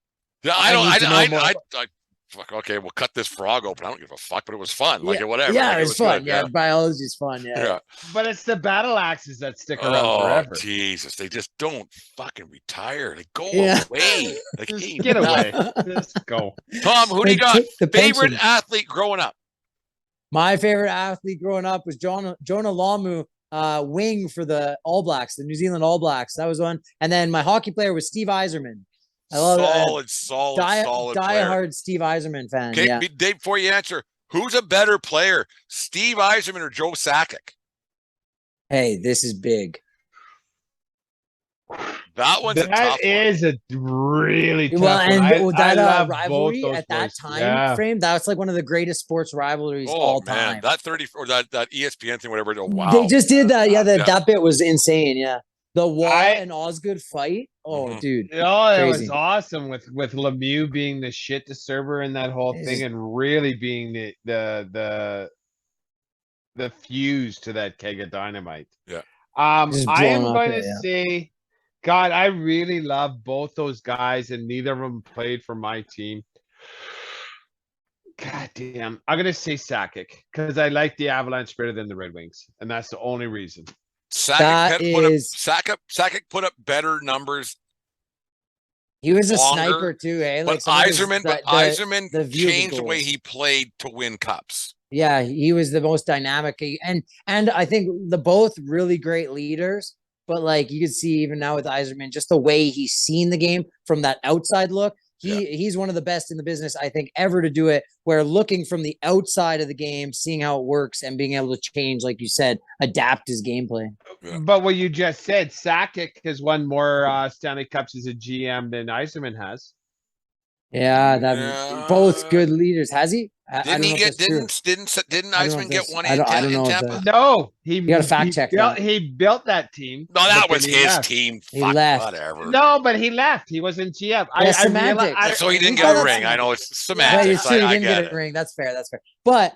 yeah. I fuck, okay, we'll cut this frog open. I don't give a fuck, but it was fun. Like whatever. Yeah, like, it was fun. Yeah, biology's fun. Yeah. But it's the battle axes that stick around forever. Jesus, they just don't fucking retire. They go away. Like, just get away. Just go. Tom, who do you got? Favorite athlete growing up? My favorite athlete growing up was Jonah Lamu, wing for the All Blacks, the New Zealand All Blacks. That was one. And then my hockey player was Steve Yzerman. I love solid diehard Steve Yzerman fan. Okay, yeah. Dave, before you answer, who's a better player, Steve Yzerman or Joe Sakic? Hey, this is big. That one's a tough That one. is a really tough Well, one. and I that love rivalry both those at that boys. time Yeah. frame, that's like one of the greatest sports rivalries Oh all man, time. that 30 or that ESPN thing, whatever. Oh wow, They just did that. Yeah, Yeah. that bit was insane. Yeah. The Wall I- and Osgood fight. Oh, Mhm. dude. Oh, it was Crazy. awesome with Lemieux being the shit disturber in that whole thing, and really being the fuse to that keg of dynamite. Yeah. Just I blowing am up going it, to yeah. say, God, I really love both those guys, and neither of them played for my team. God damn, I'm gonna say Sakic because I like the Avalanche better than the Red Wings, and that's the only reason. Sakic put up better numbers. He was a longer, sniper too, eh? But Like some of his- Yzerman the view of the changed the way goals. he played to win cups. Yeah, he was the most dynamic, and I think the both really great leaders. But like you can see even now with Yzerman, just the way he's seen the game from that outside look. He's one of the best in the business, I think, ever to do it. Where looking from the outside of the game, seeing how it works, and being able to change, like you said, adapt his gameplay. Yeah. But what you just said, Sakic has won more Stanley Cups as a GM than Yzerman has. Yeah, both good leaders. Has he? Didn't Yzerman get one in Tampa? No, he got to fact check that. He built that team. No, that was his left. team. He Fuck, left. whatever. No, but he left. He wasn't GM. Semantics. So he didn't get a ring. I know it's semantics. But it's true, he I didn't get get it. a ring. That's fair. That's fair. But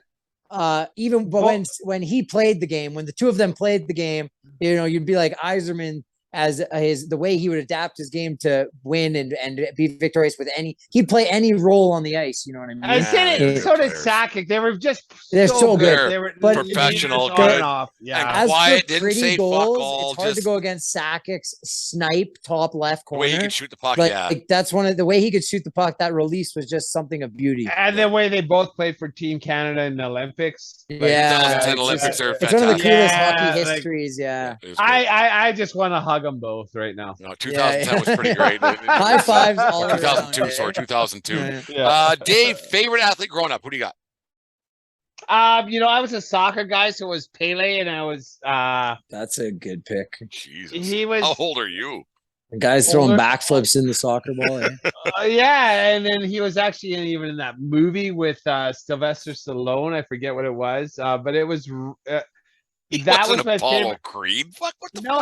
when he played the game, when the two of them played the game, you'd be like Yzerman as the way he would adapt his game to win and be victorious with he'd play any role on the ice. You know what I mean? So did Sakic. They were just they're so good. They were professional, on good. and off. Yeah. And As quiet, for didn't pretty say goals, fuck all. it's hard to go against Sakic's snipe top left The corner. way he could shoot the puck, like that's one of the way he could shoot the puck. That release was just something of beauty. And the way they both played for Team Canada in the Olympics. The Olympics are it's one of the fantastic. coolest hockey histories. I just want to hug them both right now. No, 2010 was pretty great. High fives all around. 2002, sorry, 2002. Dave, favorite athlete growing up? Who do you got? I was a soccer guy, so it was Pele, and I was That's a good pick. Jesus. He was. How old are you? The guy's throwing backflips in the soccer ball. Yeah, and then he was actually even in that movie with Sylvester Stallone. I forget what it was, but it was. That was my Apollo favorite. Creed. Fuck, what the No.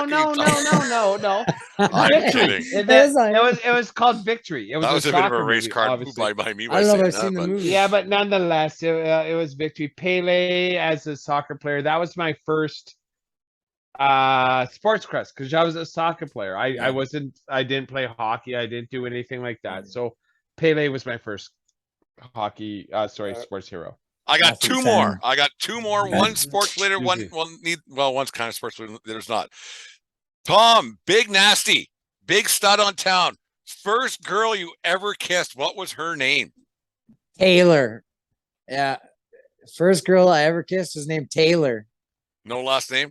I'm Victory. kidding. It was called Victory. It was That was a bit of a soccer race movie, card obviously. by me. I don't know if I've seen the movie. Yeah, but nonetheless, it was Victory. Pele as a soccer player. That was my first sports crest because I was a soccer player. I didn't play hockey. I didn't do anything like that. So Pele was my first sports hero. I got two more. One sports related, one's kind of sports related. There's not. Tom, big nasty, big stud on town. First girl you ever kissed, what was her name? Taylor. Yeah. First girl I ever kissed was named Taylor. No last name?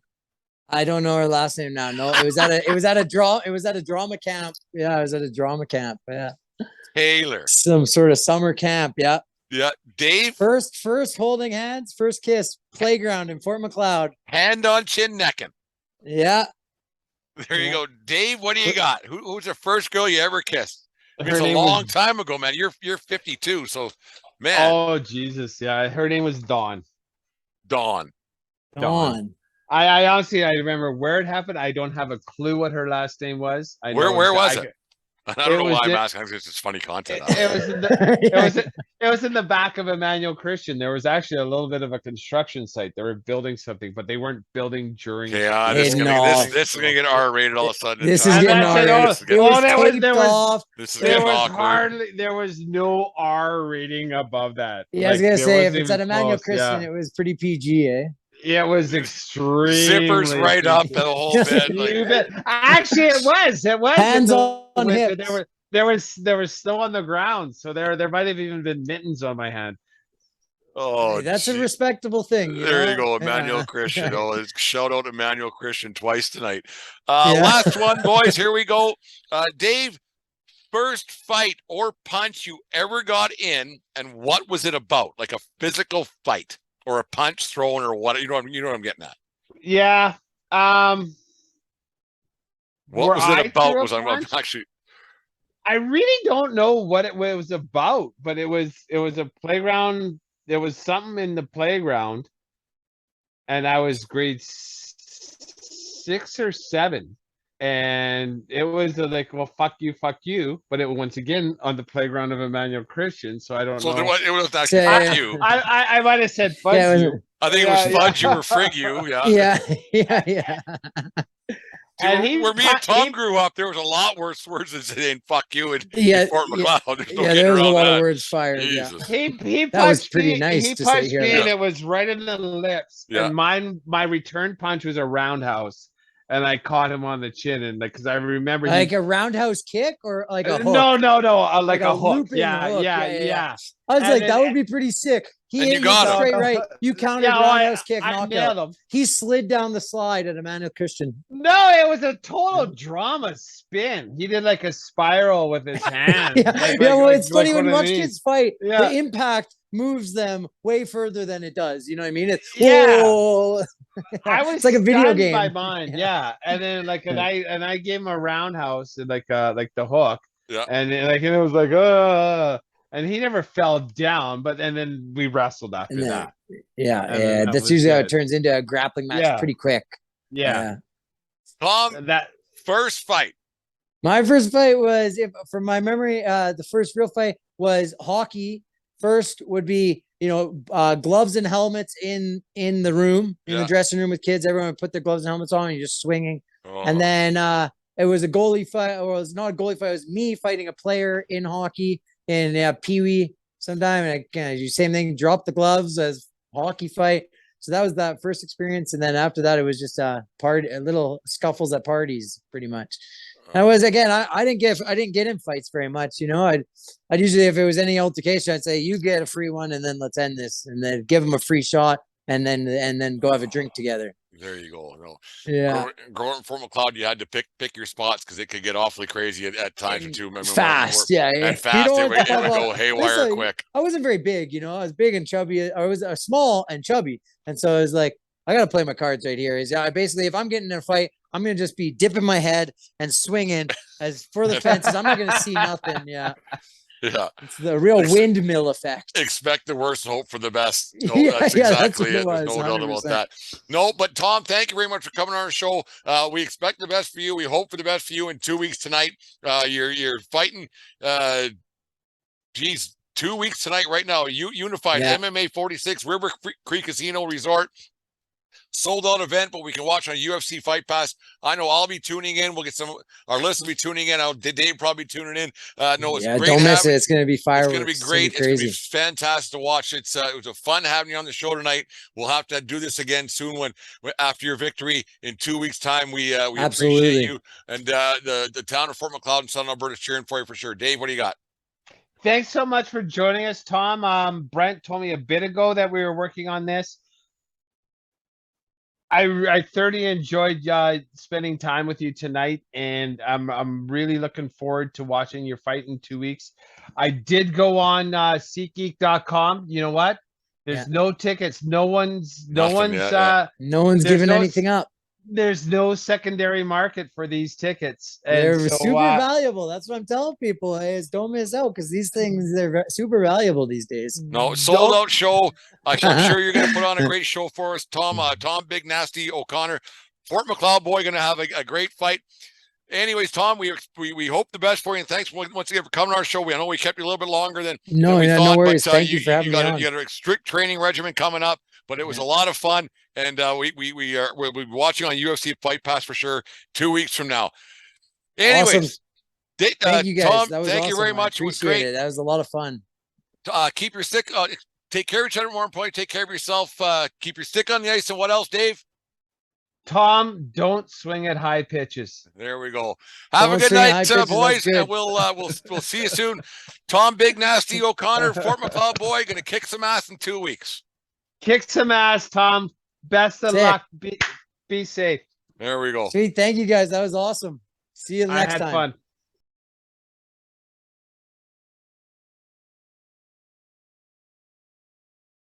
I don't know her last name now. No, it was at a drama camp. Yeah, it was at a drama camp. Yeah. Taylor. Some sort of summer camp. Yeah. Yeah. Dave. First holding hands, first kiss, playground in Fort McLeod. Hand on chin necking. Yeah. There you go. Dave, what do you got? Who's the first girl you ever kissed? It's Her a name long was- time ago, man. You're 52, so man. Oh Jesus, yeah. Her name was Dawn. Dawn. Dawn. I honestly remember where it happened. I don't have a clue what her last name was. Where was it? I don't know why I'm asking. It's just funny content. It was in the back of Emmanuel Christian. There was actually a little bit of a construction site. They were building something, but they weren't building during. Yeah, this is gonna get R-rated all of a sudden. This is getting R-rated. There was no R rating above that. Yeah, I was gonna say if it's at Emmanuel Christian, it was pretty PG, eh? It was extreme. Zippers right up the whole bit. Actually, it was. Hands on hips. There was snow on the ground, so there might have even been mittens on my hand. Oh, hey, that's a respectable thing. You go, Emmanuel Christian. Oh, shout out Emmanuel Christian twice tonight. Last one, boys. Here we go. Dave, first fight or punch you ever got in, and what was it about? Like a physical fight or a punch thrown or what? You know what I'm getting at? Yeah. What was it about? I'm punch? actually. I really don't know what it was about, but it was a playground. There was something in the playground, and I was grade 6 or 7, and it was like, well, fuck you. But it was once again on the playground of Emmanuel Christian, so I don't know. It was actually Yeah, fuck yeah. you. I might have said fudge Yeah, you. I think it was fudge you or frig you. Yeah. Yeah. Dude, where me and Tom grew up, there was a lot worse words than saying "fuck you" in Fort McLeod. There's no there was a lot that. of words fired. Jesus. Yeah, He that was punched pretty me. nice He to say punched here. me, Yeah. and it was right in the lips. Yeah. And my return punch was a roundhouse, and I caught him on the chin, and because I remember Like a roundhouse kick or like a hook? No, like a hook. looping Yeah. I was And like, then- that would be pretty sick. He And hit you got him. straight right. You countered Yeah, roundhouse kick I knockout. nailed him. He slid down the slide at Emmanuel Christian. No, it was a total drama spin. He did like a spiral with his hand. It's funny when you watch these. kids fight, Yeah. the impact moves them way further than it does. You know what I mean? It's Yeah. I was it's like a video stunned game. by mine. Yeah. And then I gave him a roundhouse and like the hook. Yeah. And it was like and he never fell down, and then we wrestled after that. Yeah. That's usually how it turns into a grappling match pretty quick. Yeah. Tom, That first fight. My first fight was, from my memory, the first real fight was hockey. First would be, gloves and helmets in the room, in the dressing room with kids. Everyone would put their gloves and helmets on and you're just swinging. And then it was a goalie fight, or it was not a goalie fight. It was me fighting a player in hockey in Pee-wee sometime. And I kind of do the same thing, drop the gloves as hockey fight. So that was that first experience. And then after that, it was just little scuffles at parties, pretty much. I was, again, I didn't get in fights very much. I'd usually, if it was any altercation, I'd say, you get a free one and then let's end this, and then give them a free shot and then go have a drink together. There you go. Yeah. Growing up in Fort McLeod, you had to pick your spots because it could get awfully crazy at times or two. Remember fast, and fast. It would go haywire quick. I wasn't very big, I was big and chubby. I was small and chubby, and so I was like, I gotta play my cards right here. Basically, if I'm getting in a fight, I'm gonna just be dipping my head and swinging as for the fences. I'm not gonna see nothing. Yeah. It's the real windmill effect. Expect the worst and hope for the best. No, that's exactly it. There's no doubt about that. No, but Tom, thank you very much for coming on our show. We expect the best for you. We hope for the best for you in 2 weeks tonight. You're fighting 2 weeks tonight right now. Unified MMA 46 River Creek Casino Resort. Sold out event, but we can watch on UFC Fightpass. I know I'll be tuning in. We'll get our list will be tuning in. Dave probably tuning in. It's great. Don't miss it. It's going to be fireworks. It's going to be great. It's going to be fantastic to watch. It was a fun having you on the show tonight. We'll have to do this again soon after your victory in 2 weeks' time. We appreciate you, and the town of Fort McLeod and Southern Alberta is cheering for you for sure. Dave, what do you got? Thanks so much for joining us, Tom. Brent told me a bit ago that we were working on this. I thoroughly enjoyed spending time with you tonight, and I'm really looking forward to watching your fight in 2 weeks. I did go on SeatGeek.com. You know what? There's no tickets. No one's giving anything up. There's no secondary market for these tickets. And they're super valuable. That's what I'm telling people is don't miss out, because these things, they're super valuable these days. No, sold out show. I'm sure you're going to put on a great show for us, Tom. Tom Big Nasty O'Connor, Fort McLeod boy, going to have a great fight. Anyways, Tom, we hope the best for you, and thanks once again for coming on our show. I know we kept you a little bit longer than we thought, no worries. But, Thank you for having me on. You got a strict training regimen coming up, but it was a lot of fun, and we'll be watching on UFC Fightpass for sure 2 weeks from now. Anyways, awesome. Thank you guys. Tom, that was thank awesome. you very much. It was great. That was a lot of fun. Keep your stick. Take care of each other. More importantly, take care of yourself. Keep your stick on the ice. And what else, Dave? Tom, don't swing at high pitches. There we go. Have a good night, boys, and we'll see you soon. Tom Big Nasty O'Connor, Fort McLeod boy, going to kick some ass in 2 weeks. Kick some ass, Tom. Best of luck. Be safe. There we go. Sweet. Thank you guys. That was awesome. See you next time. I had fun.